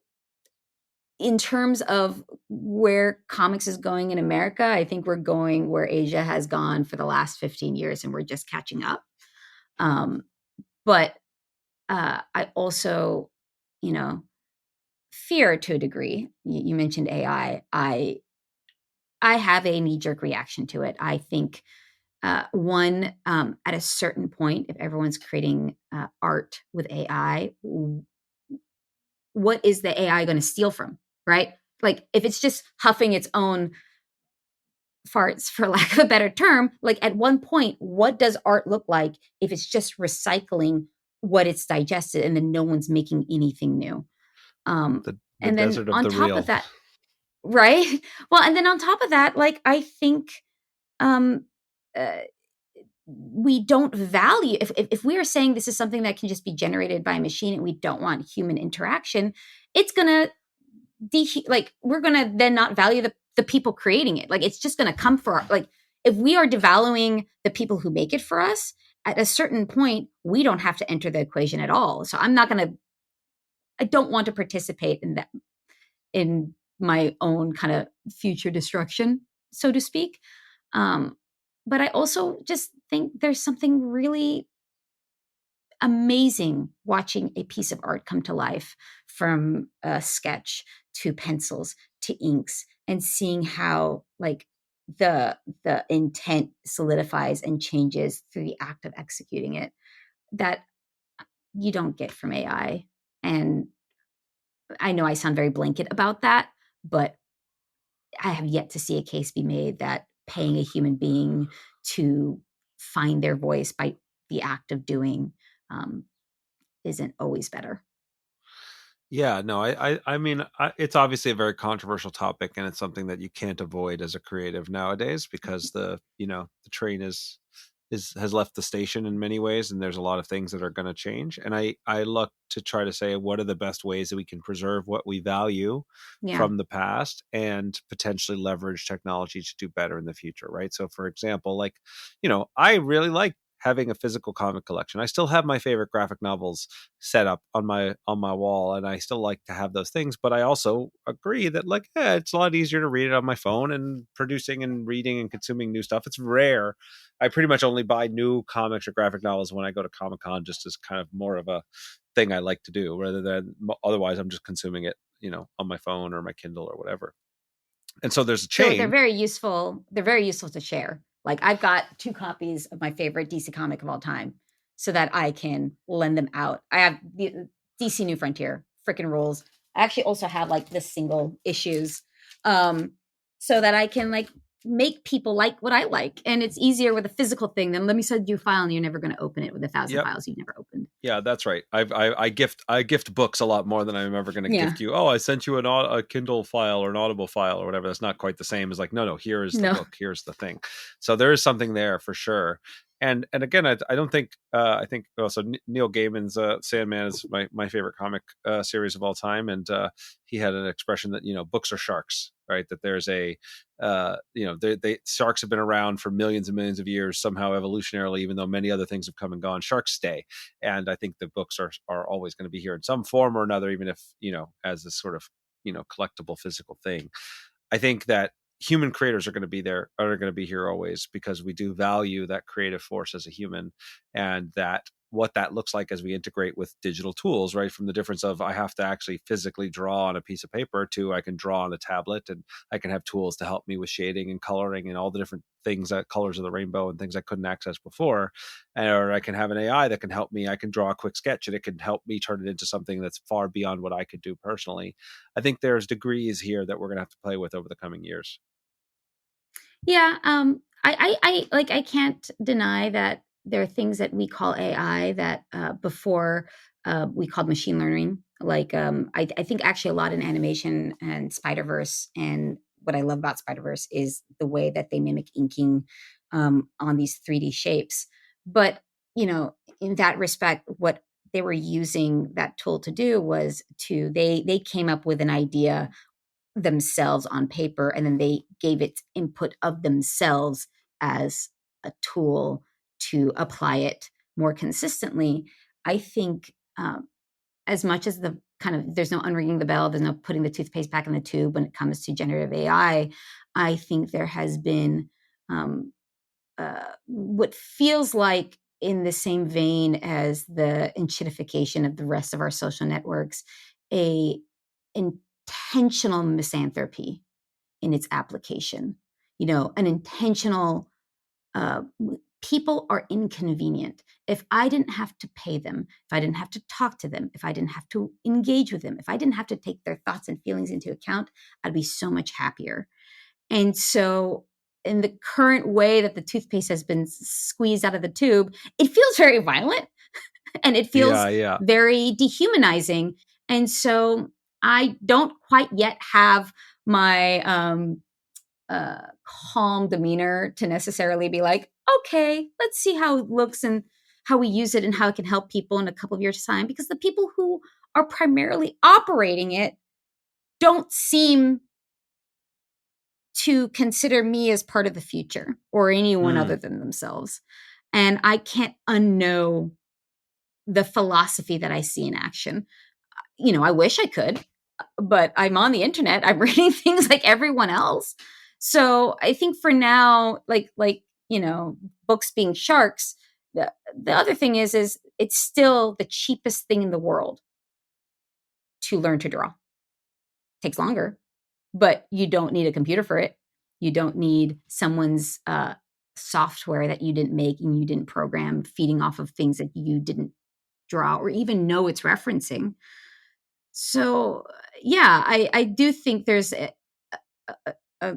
in terms of where comics is going in America, I think we're going where Asia has gone for the last 15 years, and we're just catching up. But I also, fear to a degree. You mentioned AI. I have a knee-jerk reaction to it. I think, at a certain point, if everyone's creating art with AI, what is the AI going to steal from, right? Like, if it's just huffing its own farts, for lack of a better term, like at one point, what does art look like if it's just recycling what it's digested and then no one's making anything new? The and desert then of on the top real. of that, right? Well, and then on top of that, like, I think we don't value, if we are saying this is something that can just be generated by a machine and we don't want human interaction, it's gonna we're gonna then not value the people creating it. Like, it's just gonna come for, like, if we are devaluing the people who make it for us, at a certain point we don't have to enter the equation at all. So I don't want to participate in that, in my own kind of future destruction, so to speak. But I also just think there's something really amazing watching a piece of art come to life, from a sketch to pencils to inks, and seeing how, like, the intent solidifies and changes through the act of executing it, that you don't get from AI. And I know I sound very blanket about that, but I have yet to see a case be made that paying a human being to find their voice by the act of doing isn't always better. Yeah, no, I mean, it's obviously a very controversial topic, and it's something that you can't avoid as a creative nowadays, because the train has left the station in many ways, and there's a lot of things that are going to change. And I look to try to say, what are the best ways that we can preserve what we value from the past and potentially leverage technology to do better in the future, right? So, for example, like, I really like having a physical comic collection. I still have my favorite graphic novels set up on my wall, and I still like to have those things. But I also agree that, like, it's a lot easier to read it on my phone, and producing and reading and consuming new stuff, it's rare. I pretty much only buy new comics or graphic novels when I go to Comic-Con, just as kind of more of a thing I like to do, rather than otherwise I'm just consuming it, on my phone or my Kindle or whatever. And so there's a chain. So they're very useful. They're very useful to share. Like, I've got 2 copies of my favorite DC comic of all time, so that I can lend them out. I have the DC New Frontier, freaking rules. I actually also have, like, the single issues, so that I can, like, make people like what I like. And it's easier with a physical thing than let me send you a file and you're never going to open it with 1,000 files you've never opened. Yeah, that's right. I gift books a lot more than I'm ever going to gift you. Oh, I sent you a Kindle file or an Audible file or whatever. That's not quite the same as like, no, here is the book. Here's the thing. So there is something there for sure. And again, I don't think I think also Neil Gaiman's Sandman is my favorite comic series of all time, and he had an expression that books are sharks, right? That there's a sharks have been around for millions and millions of years somehow evolutionarily, even though many other things have come and gone. Sharks stay, and I think the books are always going to be here in some form or another, even if as a sort of collectible physical thing. I think that human creators are going to be here always, because we do value that creative force as a human, and that what that looks like as we integrate with digital tools, right? From the difference of I have to actually physically draw on a piece of paper to I can draw on a tablet, and I can have tools to help me with shading and coloring and all the different things, that colors of the rainbow and things I couldn't access before. Or I can have an AI that can help me. I can draw a quick sketch and it can help me turn it into something that's far beyond what I could do personally. I think there's degrees here that we're going to have to play with over the coming years. Yeah. I can't deny that there are things that we call AI that before we called machine learning. Like I think actually a lot in animation and Spider-Verse, and what I love about Spider-Verse is the way that they mimic inking on these 3D shapes. But, in that respect, what they were using that tool to do was they came up with an idea themselves on paper, and then they gave it input of themselves as a tool to apply it more consistently. I think as much as the kind of there's no unringing the bell, there's no putting the toothpaste back in the tube when it comes to generative AI. I think there has been what feels like, in the same vein as the enchitification of the rest of our social networks, a intentional misanthropy in its application. An intentional people are inconvenient. If I didn't have to pay them, if I didn't have to talk to them, if I didn't have to engage with them, if I didn't have to take their thoughts and feelings into account, I'd be so much happier. And so in the current way that the toothpaste has been squeezed out of the tube, it feels very violent and it feels very dehumanizing. And so I don't quite yet have my calm demeanor to necessarily be like, okay, let's see how it looks and how we use it and how it can help people in a couple of years' time. Because the people who are primarily operating it don't seem to consider me as part of the future or anyone other than themselves. And I can't unknow the philosophy that I see in action. I wish I could, but I'm on the internet. I'm reading things like everyone else. So I think for now, like books being sharks, the other thing is it's still the cheapest thing in the world to learn to draw. It takes longer, but you don't need a computer for it. You don't need someone's software that you didn't make and you didn't program, feeding off of things that you didn't draw or even know it's referencing. So, yeah, I do think there's a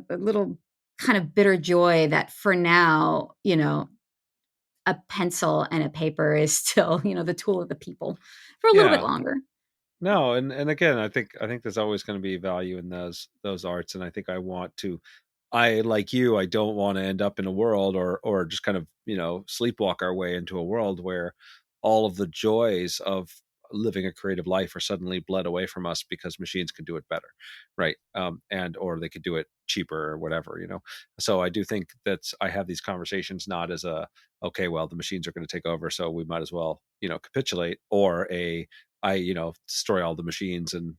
little kind of bitter joy that for now, a pencil and a paper is still, the tool of the people for a little bit longer. No, and again, I think there's always going to be value in those arts, and I think I like you, I don't want to end up in a world or just kind of sleepwalk our way into a world where all of the joys of living a creative life are suddenly bled away from us because machines can do it better, right? And or they could do it cheaper or whatever, So I do think that I have these conversations not as okay, well, the machines are going to take over, so we might as well capitulate, or I destroy all the machines and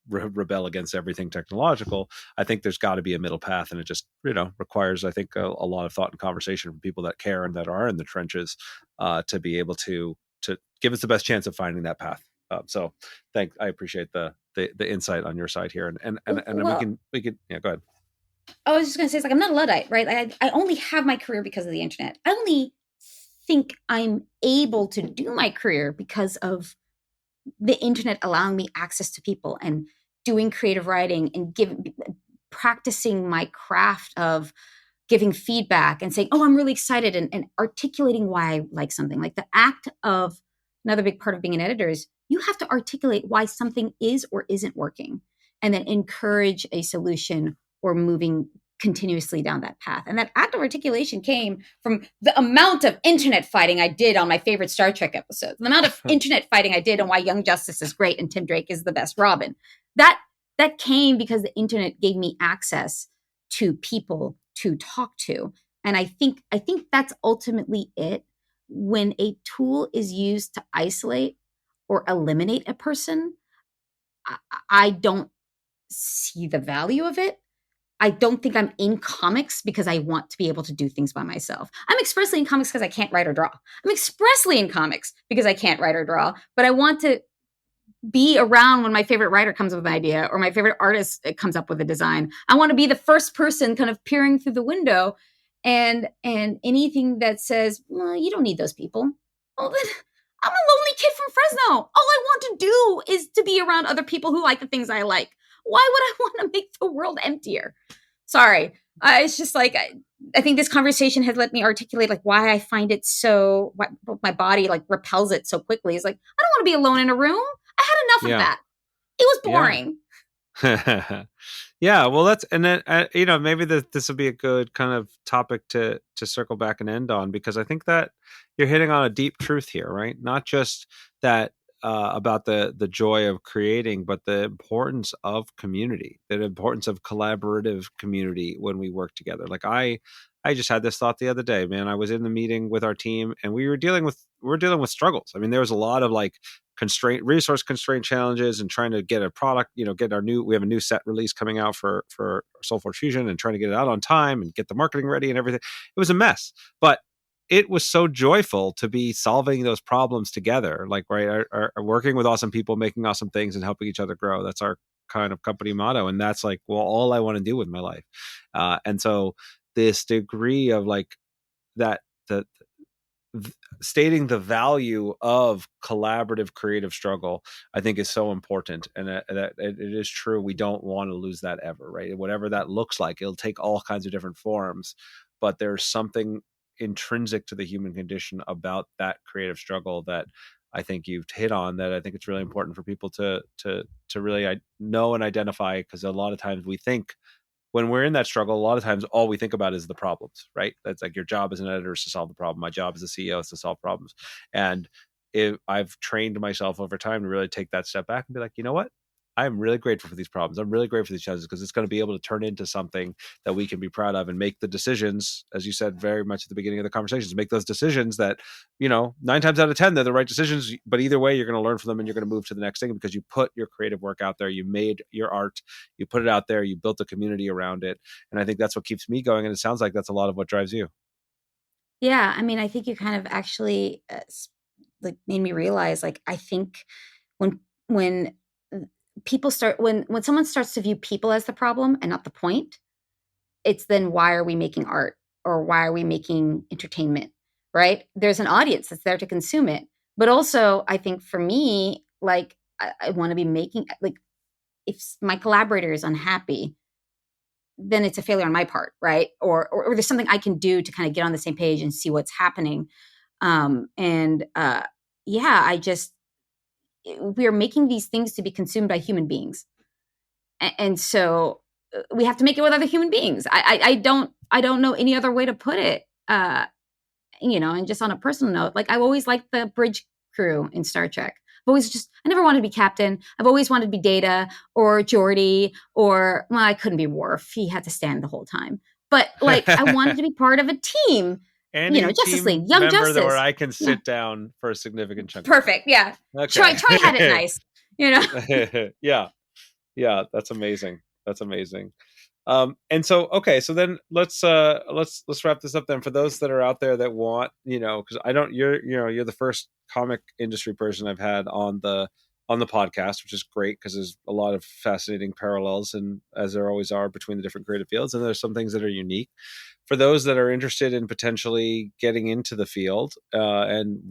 rebel against everything technological. I think there's got to be a middle path, and it just requires, I think, a lot of thought and conversation from people that care and that are in the trenches to be able to give us the best chance of finding that path. So I appreciate the insight on your side here, and we can go ahead. I was just going to say, it's like, I'm not a Luddite, right? I only have my career because of the internet. I only think I'm able to do my career because of the internet allowing me access to people and doing creative writing and practicing my craft of giving feedback and saying, oh, I'm really excited, and articulating why I like something. Like the act of, another big part of being an editor is you have to articulate why something is or isn't working, and then encourage a solution or moving continuously down that path. And that act of articulation came from the amount of internet fighting I did on my favorite Star Trek episodes, the amount of internet fighting I did on why Young Justice is great and Tim Drake is the best Robin. That came because the internet gave me access to people to talk to. And I think that's ultimately it. When a tool is used to isolate or eliminate a person, I don't see the value of it. I don't think I'm in comics because I want to be able to do things by myself. I'm expressly in comics because I can't write or draw. I'm expressly in comics because I can't write or draw, but I want to be around when my favorite writer comes up with an idea or my favorite artist comes up with a design. I want to be the first person kind of peering through the window, and anything that says, well, you don't need those people. Well, then I'm a lonely kid from Fresno. All I want to do is to be around other people who like the things I like. Why would I want to make the world emptier? Sorry. It's just like, I think this conversation has let me articulate like why I find it so, why my body like repels it so quickly. It's like, I don't want to be alone in a room. I had enough of that. It was boring. Yeah. Yeah, well, and then maybe this will be a good kind of topic to circle back and end on, because I think that you're hitting on a deep truth here, right? Not just that about the joy of creating, but the importance of community, the importance of collaborative community when we work together. Like I just had this thought the other day, man. I was in the meeting with our team, and we were dealing with struggles. I mean, there was a lot of like resource constraint challenges, and trying to get a product, we have a new set release coming out for Soulforge Fusion, and trying to get it out on time and get the marketing ready and everything. It was a mess, but it was so joyful to be solving those problems together, like, right, are working with awesome people, making awesome things and helping each other grow. That's our kind of company motto. And that's like, well, all I want to do with my life. And so this degree of like that, stating the value of collaborative creative struggle, I think is so important. And that it is true. We don't want to lose that ever, right? Whatever that looks like, it'll take all kinds of different forms, but there's something intrinsic to the human condition about that creative struggle that I think you've hit on, that I think it's really important for people to really know and identify, because a lot of times we think, when we're in that struggle, a lot of times all we think about is the problems, right? That's like, your job as an editor is to solve the problem. My job as a CEO is to solve problems. And I've trained myself over time to really take that step back and be like, you know what? I'm really grateful for these problems. I'm really grateful for these challenges, because it's going to be able to turn into something that we can be proud of, and make the decisions, as you said very much at the beginning of the conversations, make those decisions that, 9 times out of 10, they're the right decisions. But either way, you're going to learn from them, and you're going to move to the next thing, because you put your creative work out there, you made your art, you put it out there, you built a community around it. And I think that's what keeps me going. And it sounds like that's a lot of what drives you. Yeah. I mean, I think you kind of actually like made me realize, like, I think when people start, when someone starts to view people as the problem and not the point, it's then, why are we making art, or why are we making entertainment, right? There's an audience that's there to consume it. But also, I think for me, like, I want to be making, like, if my collaborator is unhappy, then it's a failure on my part, right? Or there's something I can do to kind of get on the same page and see what's happening. We are making these things to be consumed by human beings. And so we have to make it with other human beings. I don't know any other way to put it. And just on a personal note, like, I've always liked the bridge crew in Star Trek. I never wanted to be captain. I've always wanted to be Data or Geordi, or, well, I couldn't be Worf. He had to stand the whole time. But like, I wanted to be part of a team. Justice League, Young Justice, where I can sit down for a significant chunk. Perfect. Yeah. Okay. Troy had it nice. Yeah. That's amazing. And so, okay, so then let's wrap this up then. For those that are out there that want, because you're the first comic industry person I've had on the podcast, which is great, because there's a lot of fascinating parallels, and as there always are, between the different creative fields, and there's some things that are unique. For those that are interested in potentially getting into the field and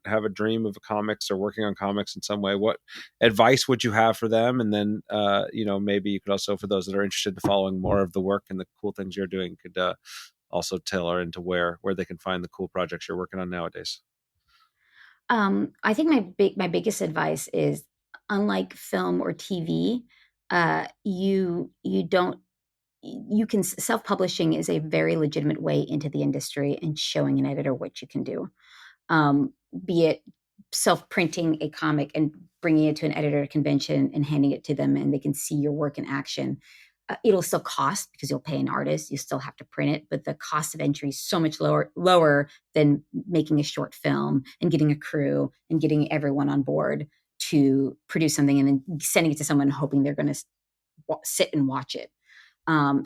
have a dream of comics or working on comics in some way, what advice would you have for them? And then, maybe you could also, for those that are interested in following more of the work and the cool things you're doing, could also tailor into where they can find the cool projects you're working on nowadays? I think my biggest advice is, unlike film or TV, you can self-publishing is a very legitimate way into the industry and showing an editor what you can do. Be it self-printing a comic and bringing it to an editor convention and handing it to them, and they can see your work in action. It'll still cost because you'll pay an artist. You still have to print it, but the cost of entry is so much lower than making a short film and getting a crew and getting everyone on board to produce something and then sending it to someone hoping they're going to sit and watch it.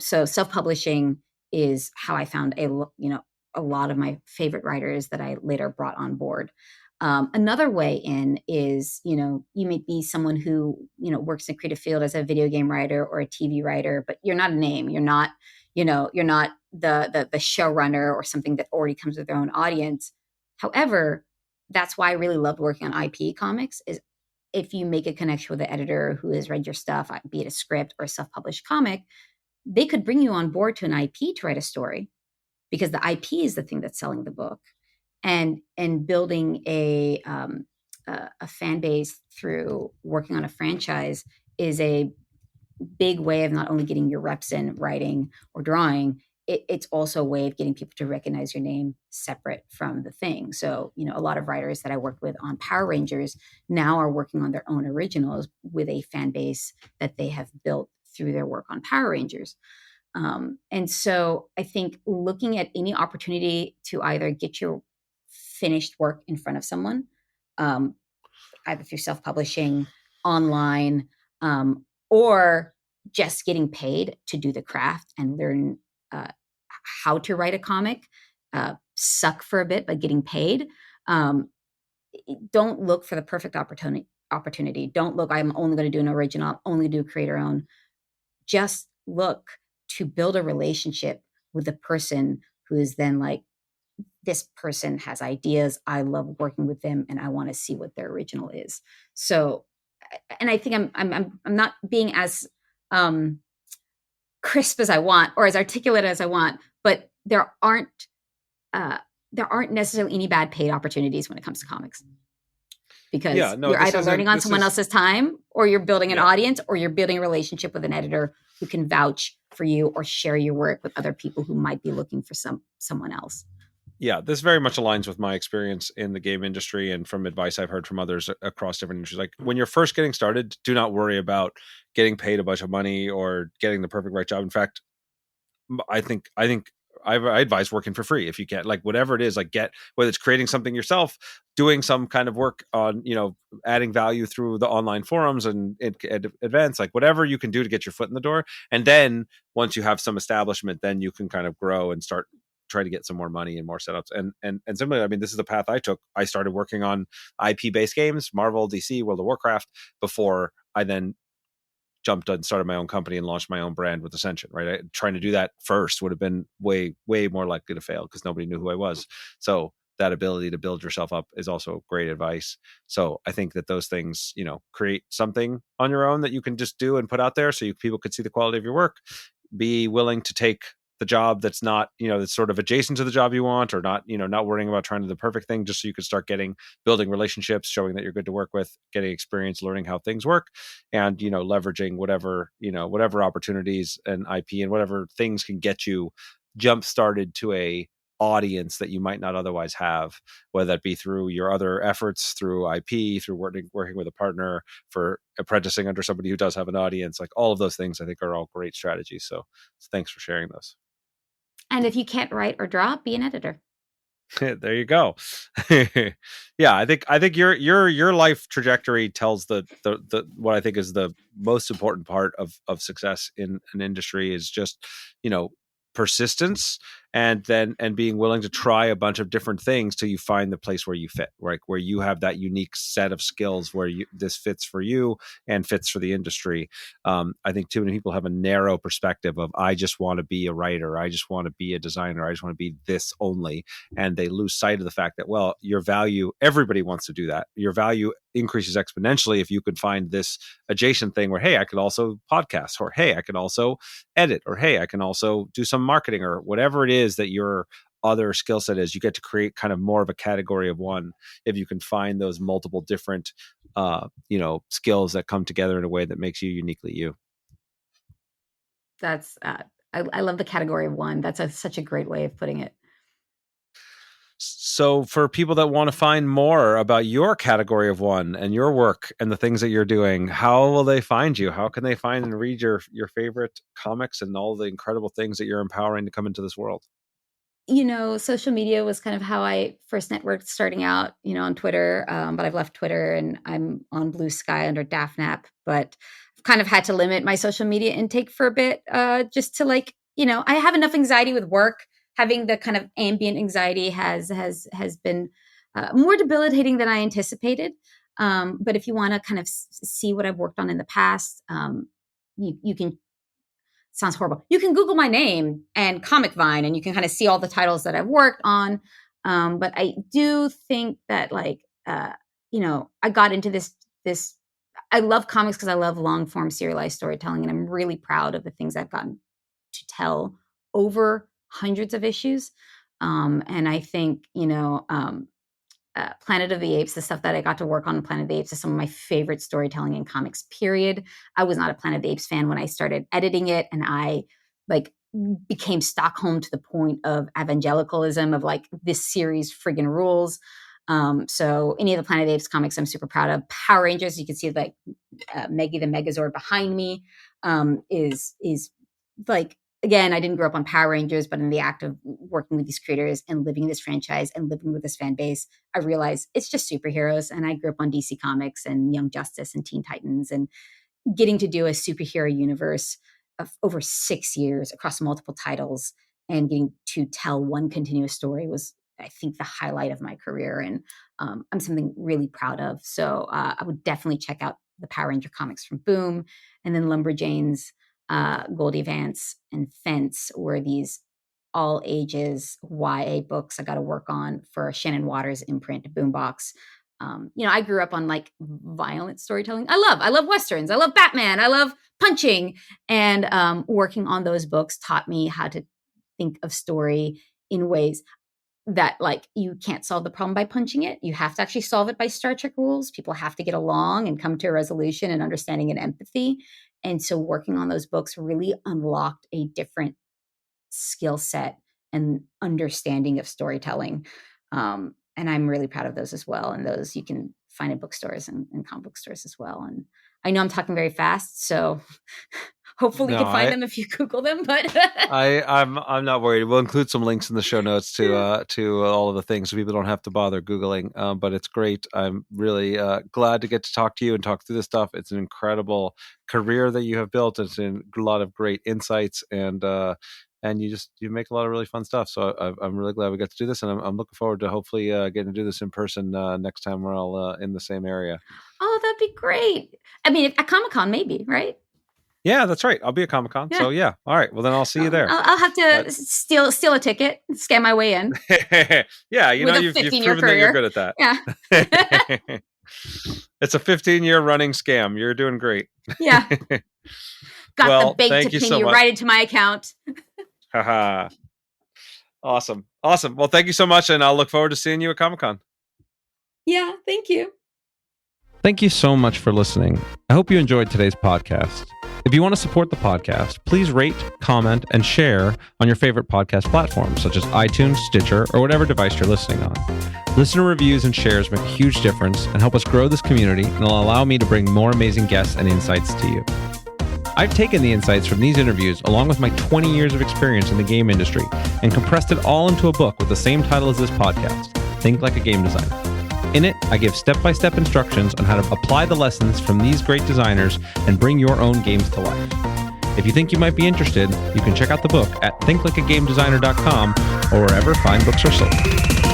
So self-publishing is how I found a lot of my favorite writers that I later brought on board. Another way in is, you may be someone who, works in a creative field as a video game writer or a TV writer, but you're not a name. You're not, you're not the showrunner or something that already comes with their own audience. However, that's why I really loved working on IP comics is if you make a connection with the editor who has read your stuff, be it a script or a self-published comic, they could bring you on board to an IP to write a story because the IP is the thing that's selling the book. And building a fan base through working on a franchise is a big way of not only getting your reps in writing or drawing, it's also a way of getting people to recognize your name separate from the thing. So, a lot of writers that I worked with on Power Rangers now are working on their own originals with a fan base that they have built through their work on Power Rangers. And so I think looking at any opportunity to either get your finished work in front of someone, either through self-publishing, online, or just getting paid to do the craft and learn how to write a comic, suck for a bit, but getting paid. Don't look for the perfect opportunity. Don't look, I'm only going to do an original, I'm only do creator own. Just look to build a relationship with the person who is then like, this person has ideas. I love working with them and I want to see what their original is. So, and I think I'm not being as crisp as I want or as articulate as I want, but there aren't necessarily any bad paid opportunities when it comes to comics. Because you're either learning on someone else's time or you're building an audience or you're building a relationship with an editor who can vouch for you or share your work with other people who might be looking for someone else. Yeah, this very much aligns with my experience in the game industry and from advice I've heard from others across different industries. Like when you're first getting started, do not worry about getting paid a bunch of money or getting the perfect right job. In fact, I advise working for free if you can, like whatever it is, like whether it's creating something yourself, doing some kind of work on, adding value through the online forums and events, like whatever you can do to get your foot in the door. And then once you have some establishment, then you can kind of grow and start try to get some more money and more setups. And similarly, I mean, this is the path I took. I started working on IP based games, Marvel, DC, World of Warcraft, before I then jumped and started my own company and launched my own brand with Ascension, right? Trying to do that first would have been way, way more likely to fail because nobody knew who I was. So that ability to build yourself up is also great advice. So I think that those things, create something on your own that you can just do and put out there so people could see the quality of your work. Be willing to take the job that's not, that's sort of adjacent to the job you want, or not, not worrying about trying to do the perfect thing, just so you can start building relationships, showing that you're good to work with, getting experience, learning how things work, and, leveraging whatever opportunities and IP and whatever things can get you jump started to a audience that you might not otherwise have, whether that be through your other efforts, through IP, through working with a partner, for apprenticing under somebody who does have an audience. Like all of those things, I think are all great strategies. So thanks for sharing those. And if you can't write or draw, be an editor. There you go. Yeah, I think your life trajectory tells the what I think is the most important part of success in an industry is just, persistence and being willing to try a bunch of different things till you find the place where you fit, right? Where you have that unique set of skills where this fits for you and fits for the industry. I think too many people have a narrow perspective of, I just want to be a writer, I just want to be a designer, I just want to be this only. And they lose sight of the fact that, well, your value, everybody wants to do that. Your value increases exponentially if you could find this adjacent thing where, hey, I could also podcast, or hey, I can also edit, or hey, I can also do some marketing, or whatever it is that your other skill set is. You get to create kind of more of a category of one if you can find those multiple different, skills that come together in a way that makes you uniquely you. That's I love the category of one. That's such a great way of putting it. So for people that want to find more about your category of one and your work and the things that you're doing, how will they find you? How can they find and read your favorite comics and all the incredible things that you're empowering to come into this world? Social media was kind of how I first networked starting out, on Twitter. But I've left Twitter and I'm on Blue Sky under Dafna. But I've kind of had to limit my social media intake for a bit, just to I have enough anxiety with work. Having the kind of ambient anxiety has been more debilitating than I anticipated. But if you want to kind of see what I've worked on in the past, you can. Sounds horrible. You can Google my name and Comic Vine, and you can kind of see all the titles that I've worked on. But I do think that, I got into this. I love comics because I love long form serialized storytelling, and I'm really proud of the things I've gotten to tell over hundreds of issues. And I think, Planet of the Apes, the stuff that I got to work on Planet of the Apes is some of my favorite storytelling in comics, period. I was not a Planet of the Apes fan when I started editing it, and I became Stockholm to the point of evangelicalism of this series friggin' rules. So any of the Planet of the Apes comics I'm super proud of. Power Rangers, you can see Meggy the Megazord behind me, is again, I didn't grow up on Power Rangers, but in the act of working with these creators and living this franchise and living with this fan base, I realized it's just superheroes. And I grew up on DC Comics and Young Justice and Teen Titans, and getting to do a superhero universe of over 6 years across multiple titles and getting to tell one continuous story was, I think, the highlight of my career. And I'm something really proud of. So I would definitely check out the Power Ranger comics from Boom, and then Lumberjanes, Goldie Vance, and Fence were these all ages YA books I got to work on for Shannon Waters imprint Boombox. I grew up on violent storytelling. I love Westerns. I love Batman. I love punching. And working on those books taught me how to think of story in ways that you can't solve the problem by punching it. You have to actually solve it by Star Trek rules. People have to get along and come to a resolution and understanding and empathy. And so working on those books really unlocked a different skill set and understanding of storytelling. And I'm really proud of those as well. And those you can find in bookstores and comic book stores as well. And I know I'm talking very fast, so hopefully you can find them if you Google them. But I'm not worried. We'll include some links in the show notes to all of the things, so people don't have to bother Googling. But it's great. I'm really glad to get to talk to you and talk through this stuff. It's an incredible career that you have built. It's a lot of great insights, and you make a lot of really fun stuff. So I'm really glad we got to do this, and I'm looking forward to hopefully getting to do this in person next time we're all in the same area. Oh, that'd be great. I mean, at Comic-Con, maybe, right? Yeah, that's right. I'll be at Comic-Con. Yeah. So yeah. All right. Well, then I'll see you there. I'll have to steal a ticket, scam my way in. Yeah. You've proven that you're good at that. Yeah. It's a 15-year running scam. You're doing great. Yeah. Got the bait to pin you right into my account. Haha. Awesome. Well, thank you so much. And I'll look forward to seeing you at Comic-Con. Yeah. Thank you. Thank you so much for listening. I hope you enjoyed today's podcast. If you want to support the podcast, please rate, comment, and share on your favorite podcast platforms, such as iTunes, Stitcher, or whatever device you're listening on. Listener reviews and shares make a huge difference and help us grow this community, and will allow me to bring more amazing guests and insights to you. I've taken the insights from these interviews, along with my 20 years of experience in the game industry, and compressed it all into a book with the same title as this podcast, Think Like a Game Designer. In it, I give step-by-step instructions on how to apply the lessons from these great designers and bring your own games to life. If you think you might be interested, you can check out the book at thinklikeagamedesigner.com or wherever fine books are sold.